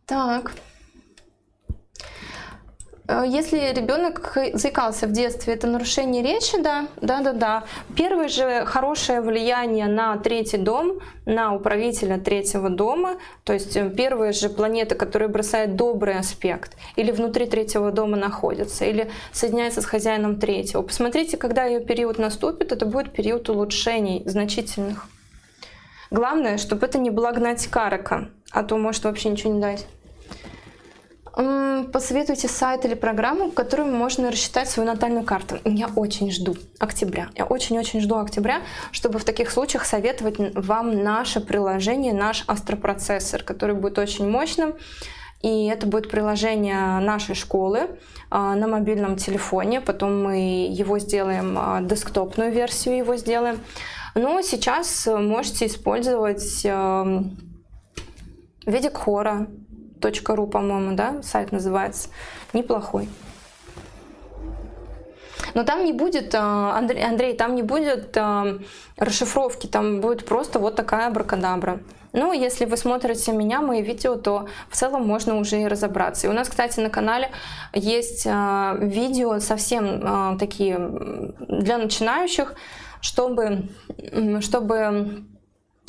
Так. Если ребенок заикался в детстве, это нарушение речи, да? Да. Первое же хорошее влияние на третий дом, на управителя третьего дома, то есть первая же планета, которая бросает добрый аспект, или внутри третьего дома находится, или соединяется с хозяином третьего. Посмотрите, когда ее период наступит, это будет период улучшений значительных. Главное, чтобы это не была Гнати Карака, а то может вообще ничего не дать. Посоветуйте сайт или программу, которую можно рассчитать свою натальную карту. Я очень жду октября. Я очень-очень жду октября, чтобы в таких случаях советовать вам наше приложение, наш астропроцессор, который будет очень мощным. И это будет приложение нашей школы на мобильном телефоне. Потом мы его сделаем, десктопную версию его сделаем. Но сейчас можете использовать vedicchora.ru, по-моему, да, сайт называется, неплохой. Но там не будет, Андрей, там не будет расшифровки, там будет просто вот такая абракадабра. Ну, если вы смотрите меня, мои видео, то в целом можно уже и разобраться. И у нас, кстати, на канале есть видео совсем такие для начинающих, чтобы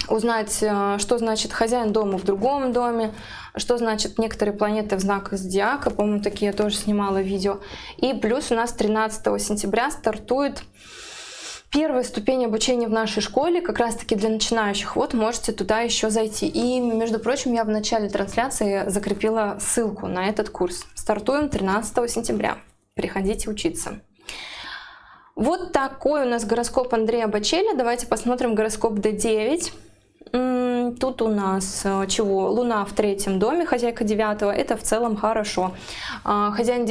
узнать, что значит хозяин дома в другом доме, что значит некоторые планеты в знаках зодиака, по-моему, такие я тоже снимала видео. И плюс у нас 13 сентября стартует первая ступень обучения в нашей школе, как раз таки для начинающих. Вот можете туда еще зайти. И, между прочим, я в начале трансляции закрепила ссылку на этот курс. Стартуем 13 сентября. Приходите учиться. Вот такой у нас гороскоп Андрея Бочелли. Давайте посмотрим гороскоп D9. Тут у нас чего? Луна в третьем доме, хозяйка девятого. Это в целом хорошо. Хозяин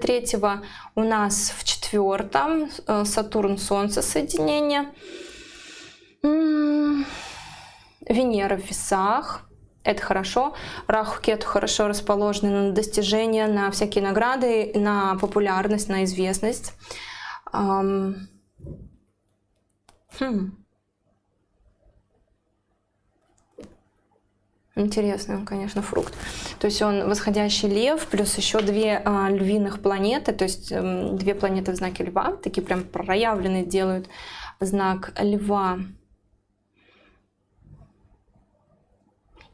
третьего у нас в четвертом. Сатурн, Солнце соединение. Венера в весах. Это хорошо. Раху, Кету хорошо расположены на достижения, на всякие награды, на популярность, на известность. Интересный он, конечно, фрукт. То есть он восходящий лев, плюс еще две львиных планеты, то есть две планеты в знаке льва, такие прям проявленные делают знак льва.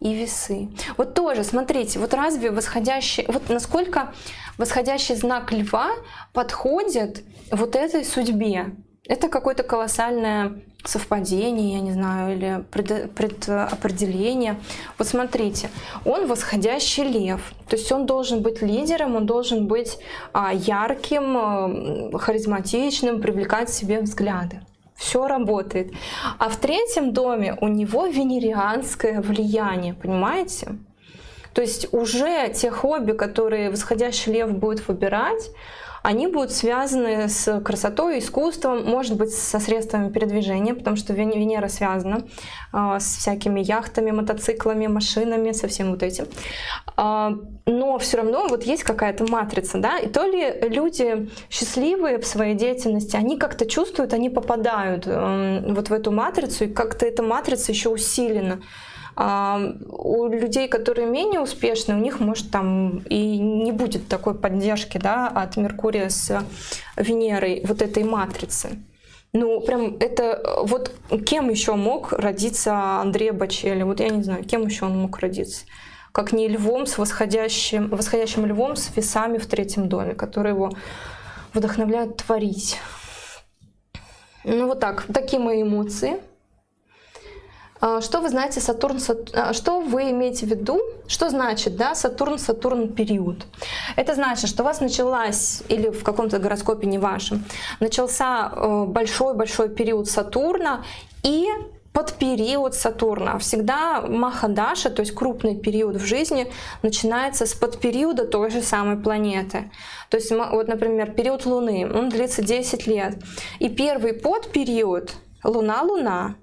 и весы. Вот тоже, смотрите, вот разве восходящий, вот насколько восходящий знак Льва подходит вот этой судьбе? Это какое-то колоссальное совпадение, я не знаю, или предопределение. Вот смотрите, он восходящий Лев, то есть он должен быть лидером, он должен быть ярким, харизматичным, привлекать к себе взгляды. Все работает. А в 3-м доме у него венерианское влияние, понимаете? То есть уже те хобби, которые восходящий Лев будет выбирать, они будут связаны с красотой, искусством, может быть, со средствами передвижения, потому что Венера связана с всякими яхтами, мотоциклами, машинами, со всем вот этим. Но все равно вот есть какая-то матрица, да, и то ли люди счастливые в своей деятельности, они как-то чувствуют, они попадают вот в эту матрицу, и как-то эта матрица еще усилена. У людей, которые менее успешны, у них, может, там и не будет такой поддержки, да, от Меркурия с Венерой, вот этой матрицы. Ну, прям это... Вот кем еще мог родиться Андрей Бочелли? Вот я не знаю, кем еще он мог родиться? Как не львом с восходящим львом с весами в 3-м доме, которые его вдохновляют творить. Ну, вот так. Такие мои эмоции. Что вы знаете что вы имеете в виду? Что значит, да, Сатурн период? Это значит, что у вас началась, или в каком-то гороскопе не вашем, начался большой-большой период Сатурна и под период Сатурна. Всегда Махадаша, то есть крупный период в жизни, начинается с подпериода той же самой планеты. То есть, вот, например, период Луны, он длится 10 лет. И первый подпериод Луна,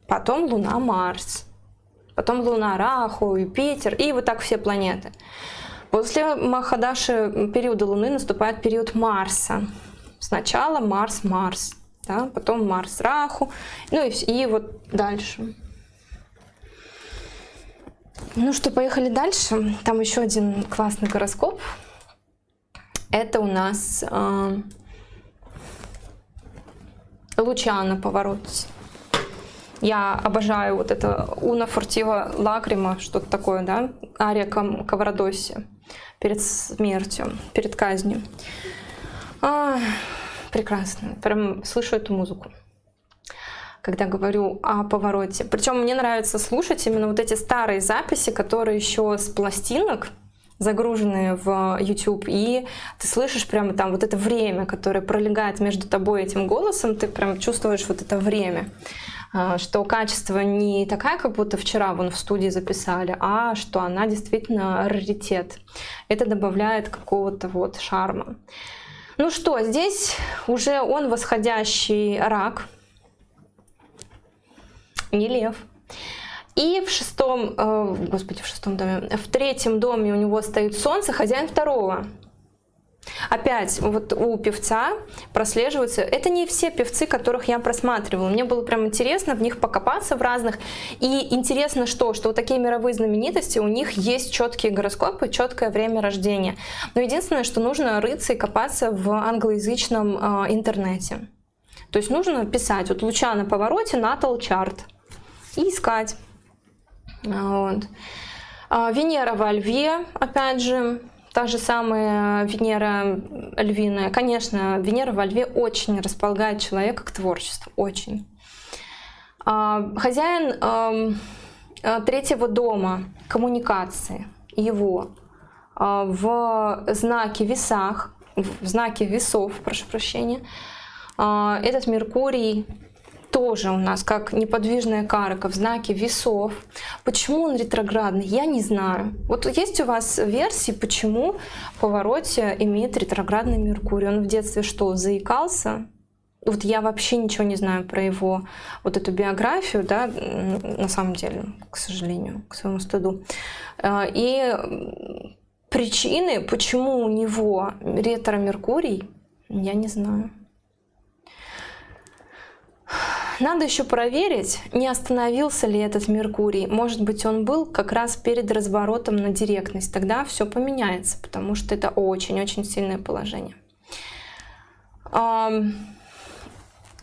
потом Луна-Марс, потом Луна-Раху, Юпитер, и вот так все планеты. После Махадаши периода Луны наступает период Марса. Сначала Марс, да, потом Марс-Раху, ну и вот дальше. Ну что, поехали дальше. Там еще один классный гороскоп. Это у нас Лучано Повороте. Я обожаю вот это «Una furtiva lacrima», что-то такое, да, ария Каварадоси перед смертью, перед казнью. Прекрасно, прям слышу эту музыку, когда говорю о повороте. Причем мне нравится слушать именно вот эти старые записи, которые еще с пластинок, загруженные в YouTube, и ты слышишь прямо там вот это время, которое пролегает между тобой и этим голосом, ты прям чувствуешь вот это время, что качество не такая, как будто вчера вон в студии записали, а что она действительно раритет. Это добавляет какого-то вот шарма. Ну что, здесь уже он восходящий Рак, не Лев. И в 6-м доме, в 3-м доме у него стоит Солнце, хозяин 2-го. Опять вот у певца прослеживается, это не все певцы, которых я просматривала, мне было прям интересно в них покопаться в разных, и интересно что вот такие мировые знаменитости, у них есть четкие гороскопы, четкое время рождения, но единственное, что нужно рыться и копаться в англоязычном интернете, то есть нужно писать вот Лучано Повороте, Natal Chart и искать. Вот. Венера во Льве, опять же, та же самая Венера львиная. Конечно, Венера во Льве очень располагает человека к творчеству, очень. Хозяин 3-го дома, коммуникации, его в знаке весах, в знаке весов, прошу прощения, этот Меркурий тоже у нас как неподвижная карка в знаке весов. Почему он ретроградный, я не знаю. Вот есть у вас версии, почему в повороте имеет ретроградный Меркурий? Он в детстве что, заикался? Вот я вообще ничего не знаю про его вот эту биографию, да, на самом деле, к сожалению, к своему стыду. И причины, почему у него ретро-Меркурий, я не знаю. Надо еще проверить, не остановился ли этот Меркурий. Может быть, он был как раз перед разворотом на директность. Тогда все поменяется, потому что это очень-очень сильное положение.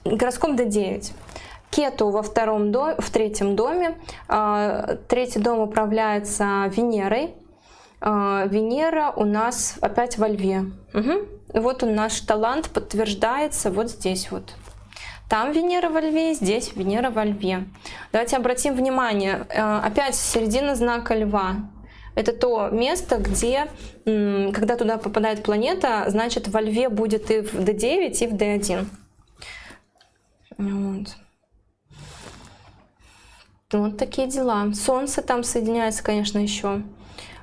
Гороскоп D9. Кету в третьем доме. Третий дом управляется Венерой. Венера у нас опять во Льве. Угу. Вот он, наш талант подтверждается вот здесь вот. Там Венера во Льве, здесь Венера во Льве. Давайте обратим внимание, опять середина знака Льва. Это то место, где, когда туда попадает планета, значит, во Льве будет и в D9, и в D1. Вот. Вот такие дела. Солнце там соединяется, конечно, еще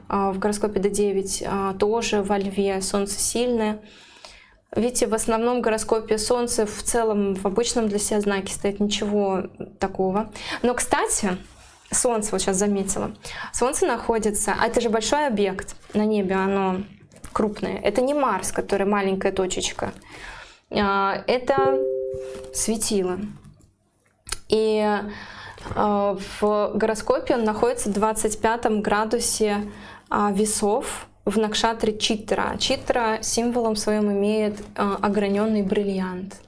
в гороскопе D9, тоже во Льве. Солнце сильное. Видите, в основном гороскопе Солнце в целом в обычном для себя знаке стоит, ничего такого. Но, кстати, Солнце, вот сейчас заметила, Солнце находится, а это же большой объект на небе, оно крупное. Это не Марс, который маленькая точечка. Это светило. И в гороскопе он находится в 25 градусе весов в накшатре Читра. Читра символом своим имеет ограненный бриллиант,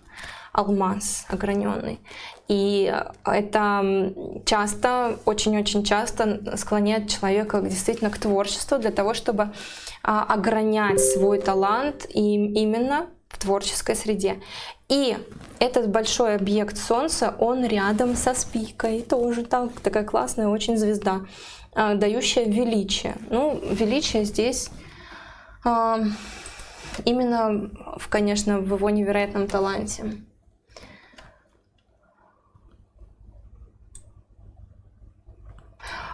алмаз ограненный. И это часто, очень-очень часто склоняет человека действительно к творчеству для того, чтобы огранять свой талант именно в творческой среде. И этот большой объект Солнца, он рядом со Спикой. Тоже такая классная очень звезда, дающая величие. Ну, величие здесь именно, конечно, в его невероятном таланте.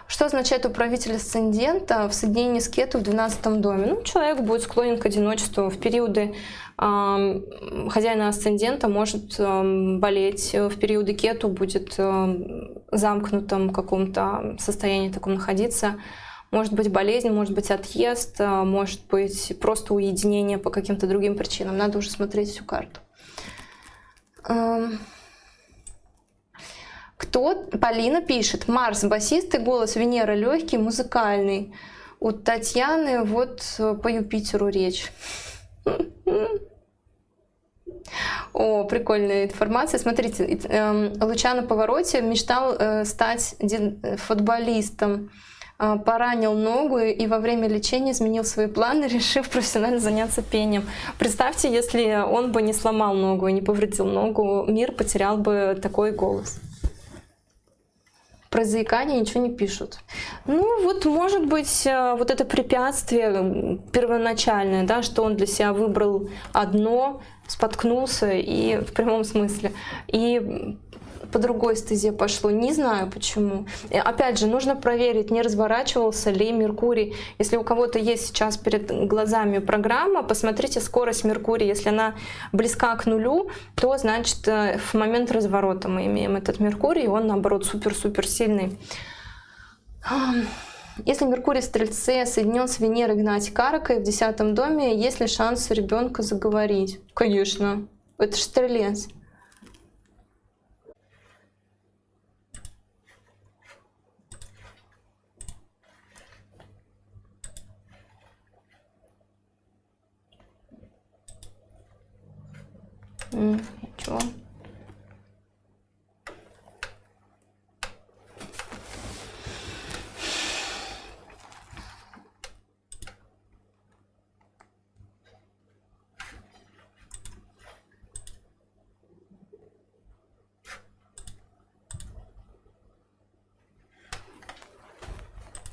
Что означает управитель асцендента в соединении с Кету в 12 доме? Ну, человек будет склонен к одиночеству. В периоды хозяина асцендента может болеть, в периоды Кету будет замкнутом каком-то состоянии таком находиться. Может быть болезнь, может быть отъезд, может быть просто уединение по каким-то другим причинам. Надо уже смотреть всю карту. Полина пишет: Марс басист и голос, Венера легкий, музыкальный. У Татьяны вот по Юпитеру речь. О, прикольная информация. Смотрите, Луча на повороте мечтал стать футболистом. Поранил ногу и во время лечения изменил свои планы, решив профессионально заняться пением. Представьте, если он бы не сломал ногу и не повредил ногу, мир потерял бы такой голос. Про заикание ничего не пишут. Ну вот, может быть, вот это препятствие первоначальное, да, что он для себя выбрал одно, споткнулся, и в прямом смысле, и по другой стезе пошло. Не знаю почему. И опять же, нужно проверить, не разворачивался ли Меркурий. Если у кого-то есть сейчас перед глазами программа, посмотрите скорость Меркурия. Если она близка к нулю, то значит в момент разворота мы имеем этот Меркурий, и он наоборот супер-супер сильный. Если Меркурий в Стрельце соединен с Венерой Игнатий Каракой в 10 доме, есть ли шанс у ребенка заговорить? Конечно. Это же Стрелец. Ничего.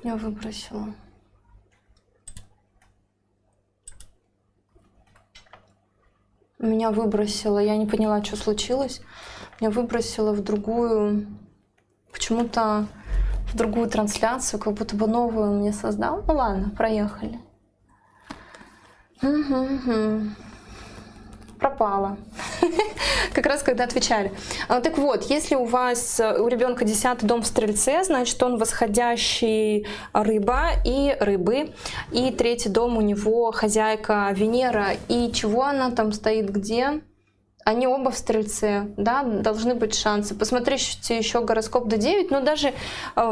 Я выбросила. Меня выбросило, я не поняла, что случилось. Меня выбросило в другую, почему-то в другую трансляцию, как будто бы новую он мне создал. Ну ладно, проехали. Пропала. Как раз когда отвечали. Так вот, если у вас, у ребенка 10-й дом в Стрельце, значит он восходящий рыба и рыбы. И 3-й дом у него хозяйка Венера. И чего она там стоит, где? Они оба в Стрельце, да, должны быть шансы. Посмотрите еще гороскоп D9, но даже,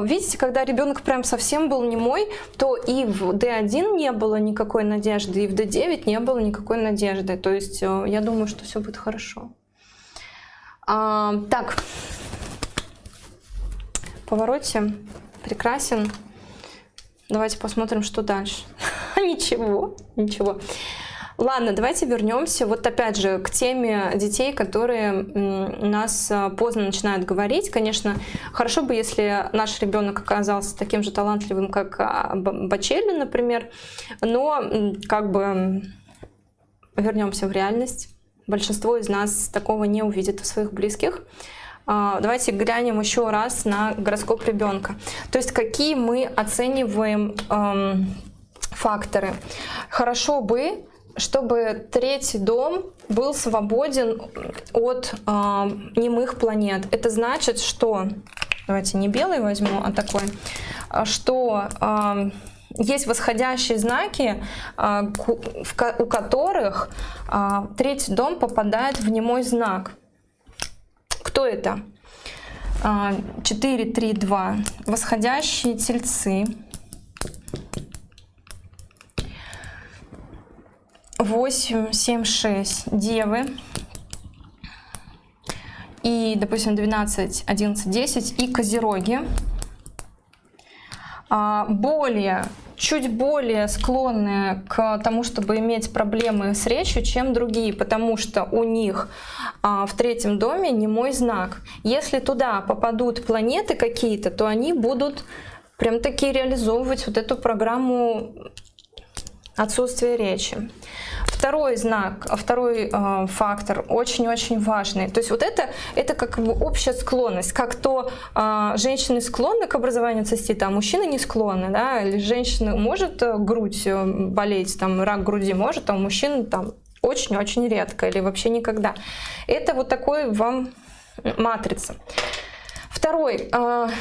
видите, когда ребенок прям совсем был немой, то и в D1 не было никакой надежды, и в D9 не было никакой надежды. То есть я думаю, что все будет хорошо. Так, повороте прекрасен. Давайте посмотрим, что дальше. Ничего, ничего. Ладно, давайте вернемся вот опять же к теме детей, которые у нас поздно начинают говорить. Конечно, хорошо бы, если наш ребенок оказался таким же талантливым, как Бочелли, например, но как бы вернемся в реальность. Большинство из нас такого не увидит у своих близких. Давайте глянем еще раз на гороскоп ребенка. То есть какие мы оцениваем факторы. Хорошо бы, чтобы третий дом был свободен от немых планет. Это значит, что, давайте не белый возьму, а такой, что есть восходящие знаки, у которых третий дом попадает в немой знак. Кто это? 4, 3, 2. Восходящие тельцы. 8, 7, 6. Девы. И, допустим, 12, 11, 10. И козероги. Чуть более склонны к тому, чтобы иметь проблемы с речью, чем другие, потому что у них в третьем доме немой знак. Если туда попадут планеты какие-то, то они будут прям таки реализовывать вот эту программу отсутствия речи. Второй знак, второй фактор очень-очень важный. То есть вот это как бы общая склонность. Как то женщины склонны к образованию цистита, а мужчины не склонны. Да? Или женщина может грудь болеть, там, рак груди может, а у мужчин там очень-очень редко или вообще никогда. Это вот такой вам матрица. Второй.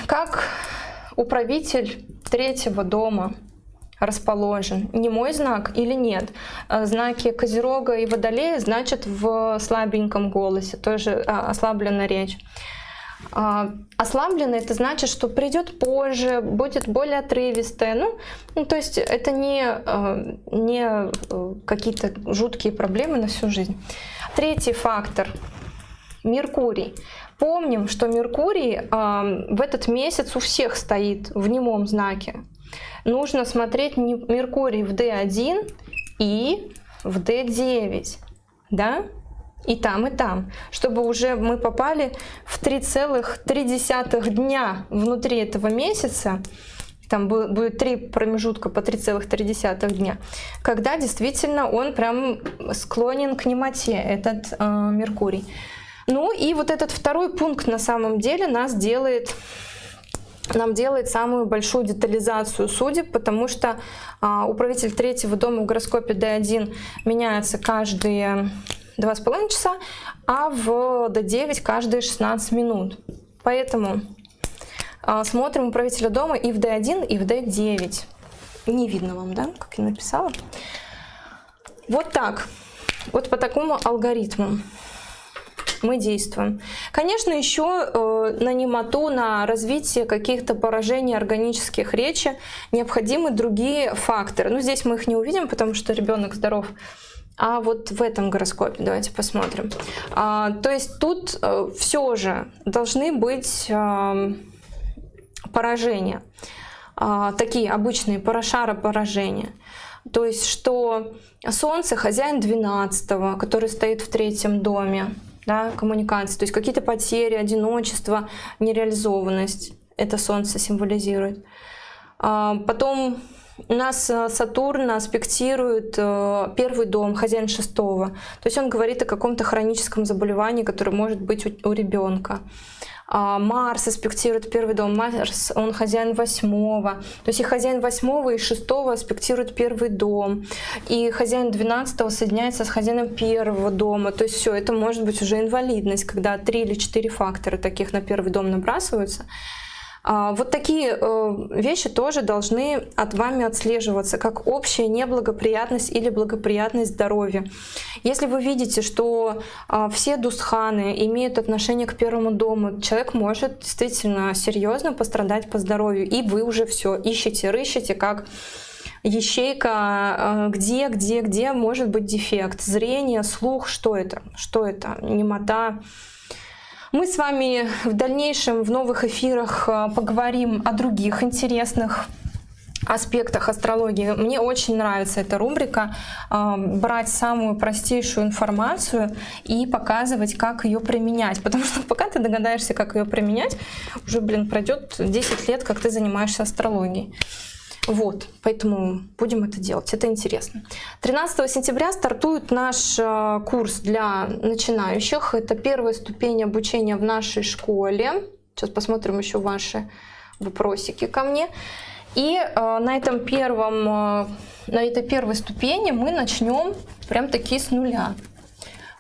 Как управитель третьего дома расположен, немой знак или нет. Знаки Козерога и Водолея значат в слабеньком голосе, тоже ослабленная речь. Ослабленная — это значит, что придет позже, будет более отрывистая. Ну, то есть это не какие-то жуткие проблемы на всю жизнь. Третий фактор — Меркурий. Помним, что Меркурий в этот месяц у всех стоит в немом знаке. Нужно смотреть Меркурий в D1 и в D9, да? И там, чтобы уже мы попали в 3,3 дня внутри этого месяца. Там будет 3 промежутка по 3,3 дня, когда действительно он прям склонен к немоте, этот Меркурий. Ну и вот этот второй пункт на самом деле нам делает самую большую детализацию судеб, потому что управитель третьего дома в гороскопе D1 меняется каждые 2,5 часа, а в D9 каждые 16 минут. Поэтому смотрим управителя дома и в D1, и в D9. Не видно вам, да, как я написала? Вот так. Вот по такому алгоритму мы действуем. Конечно, еще на немоту, на развитие каких-то поражений органических речи необходимы другие факторы. Но здесь мы их не увидим, потому что ребенок здоров. А вот в этом гороскопе давайте посмотрим. То есть тут все же должны быть поражения. Такие обычные поражения. То есть что Солнце хозяин 12-го, который стоит в третьем доме. Да, коммуникации, то есть какие-то потери, одиночество, нереализованность. Это Солнце символизирует. Потом у нас Сатурн аспектирует первый дом, хозяин 6-го. То есть он говорит о каком-то хроническом заболевании, которое может быть у ребенка. Марс аспектирует первый дом, Марс, он хозяин 8-го. То есть и хозяин 8-го, и 6-го аспектирует первый дом. И хозяин 12-го соединяется с хозяином первого дома. То есть все, это может быть уже инвалидность, когда 3 или 4 фактора таких на первый дом набрасываются. Вот такие вещи тоже должны от вами отслеживаться, как общая неблагоприятность или благоприятность здоровья. Если вы видите, что все дусханы имеют отношение к первому дому, человек может действительно серьезно пострадать по здоровью, и вы уже все ищете, рыщете, как ячейка, где может быть дефект. Зрение, слух, что это? Немота. Мы с вами в дальнейшем в новых эфирах поговорим о других интересных аспектах астрологии. Мне очень нравится эта рубрика, брать самую простейшую информацию и показывать, как ее применять. Потому что пока ты догадаешься, как ее применять, уже, пройдет 10 лет, как ты занимаешься астрологией. Вот, поэтому будем это делать, это интересно. 13 сентября стартует наш курс для начинающих. Это первая ступень обучения в нашей школе. Сейчас посмотрим еще ваши вопросики ко мне. И на этой первой ступени мы начнем прям таки с нуля.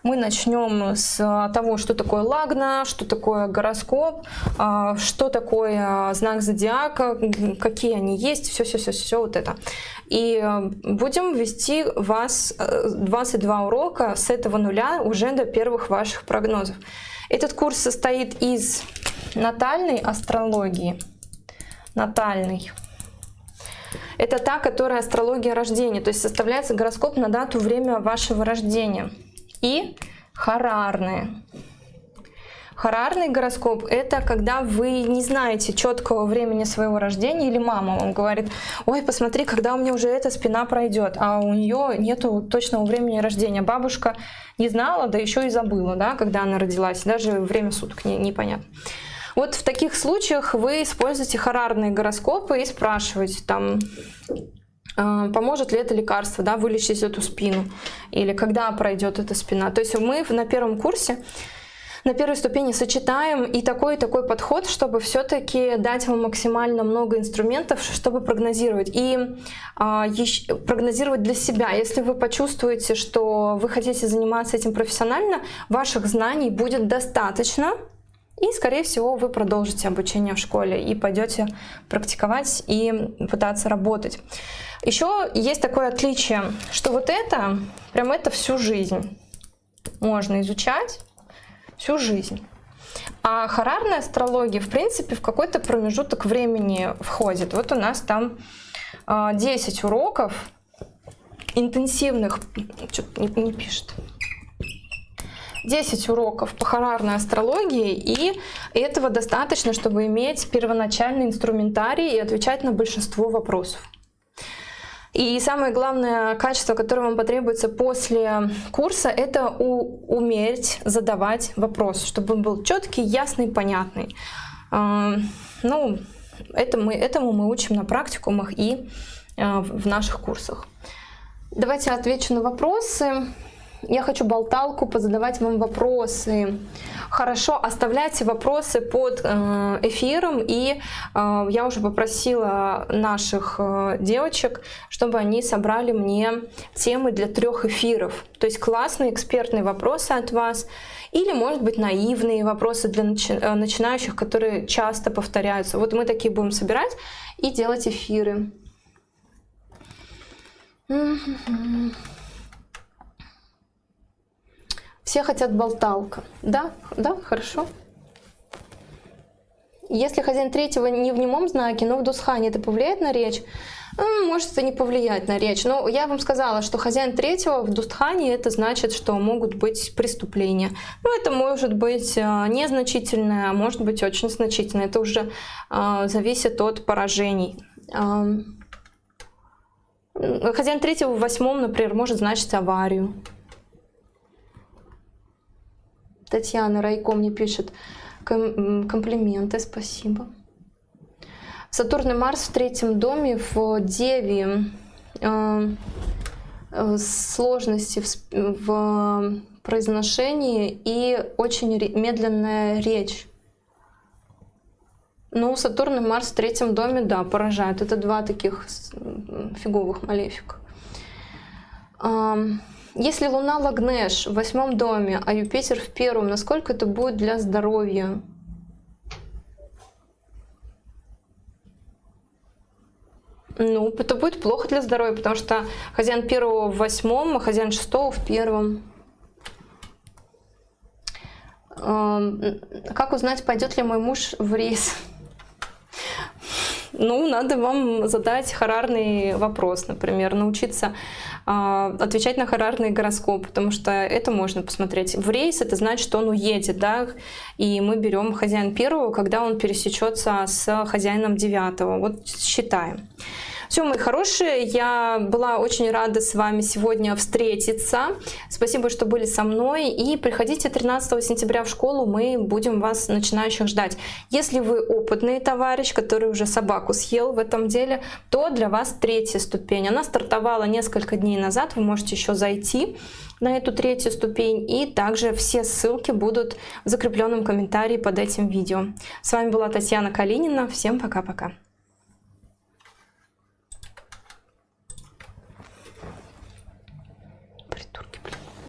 Мы начнем с того, что такое лагна, что такое гороскоп, что такое знак зодиака, какие они есть, все вот это. И будем вести вас 22 урока с этого нуля уже до первых ваших прогнозов. Этот курс состоит из натальной астрологии. Натальной. Это та, которая астрология рождения, то есть составляется гороскоп на дату, время вашего рождения. И хорарные. Хорарный гороскоп — это когда вы не знаете четкого времени своего рождения, или мама вам говорит: ой, посмотри, когда у меня уже эта спина пройдет, а у нее нету точного времени рождения. Бабушка не знала, да еще и забыла, да, когда она родилась, даже время суток непонятно. Вот в таких случаях вы используете хорарные гороскопы и спрашиваете там, поможет ли это лекарство, да, вылечить эту спину, или когда пройдет эта спина. То есть мы на первом курсе, на первой ступени сочетаем и такой подход, чтобы все-таки дать вам максимально много инструментов, чтобы прогнозировать. И прогнозировать для себя. Если вы почувствуете, что вы хотите заниматься этим профессионально, ваших знаний будет достаточно. И, скорее всего, вы продолжите обучение в школе и пойдете практиковать и пытаться работать. Еще есть такое отличие, что вот это, прям это всю жизнь можно изучать, всю жизнь. А хорарная астрология, в принципе, в какой-то промежуток времени входит. Вот у нас там 10 уроков интенсивных, что-то не пишет. 10 уроков по хорарной астрологии, и этого достаточно, чтобы иметь первоначальный инструментарий и отвечать на большинство вопросов. И самое главное качество, которое вам потребуется после курса, это уметь задавать вопросы, чтобы он был четкий, ясный, понятный. Ну, этому мы учим на практикумах и в наших курсах. Давайте отвечу на вопросы. Я хочу болталку позадавать вам вопросы. Хорошо, оставляйте вопросы под эфиром, и я уже попросила наших девочек, чтобы они собрали мне темы для 3 эфиров. То есть классные экспертные вопросы от вас, или, может быть, наивные вопросы для начинающих, которые часто повторяются. Вот мы такие будем собирать и делать эфиры. Все хотят болталка. Да, хорошо. Если хозяин третьего не в немом знаке, но в дусхане, это повлияет на речь? Может это не повлиять на речь. Но я вам сказала, что хозяин третьего в дустхане, это значит, что могут быть преступления. Ну, это может быть незначительное, а может быть очень значительное. Это уже зависит от поражений. Хозяин третьего в 8, например, может значить аварию. Татьяна Райко мне пишет комплименты, спасибо. Сатурн и Марс в 3-м доме в Деве, сложности в произношении и очень медленная речь. Ну, Сатурн и Марс в 3-м доме, да, поражают. Это 2 таких фиговых малефика. Если Луна Лагнеш в 8-м доме, а Юпитер в 1-м, насколько это будет для здоровья? Ну, это будет плохо для здоровья, потому что хозяин 1-го в 8-м, а хозяин 6-го в 1-м. Как узнать, пойдет ли мой муж в рейс? ну, надо вам задать хорарный вопрос, например, научиться отвечать на хорарный гороскоп, потому что это можно посмотреть. В рейс это значит, что он уедет, да, и мы берем хозяин первого, когда он пересечется с хозяином девятого. Вот считаем. Все, мои хорошие, я была очень рада с вами сегодня встретиться. Спасибо, что были со мной. И приходите 13 сентября в школу, мы будем вас, начинающих, ждать. Если вы опытный товарищ, который уже собаку съел в этом деле, то для вас 3-я ступень. Она стартовала несколько дней назад, вы можете еще зайти на эту 3-ю ступень. И также все ссылки будут в закрепленном комментарии под этим видео. С вами была Татьяна Калинина. Всем пока-пока.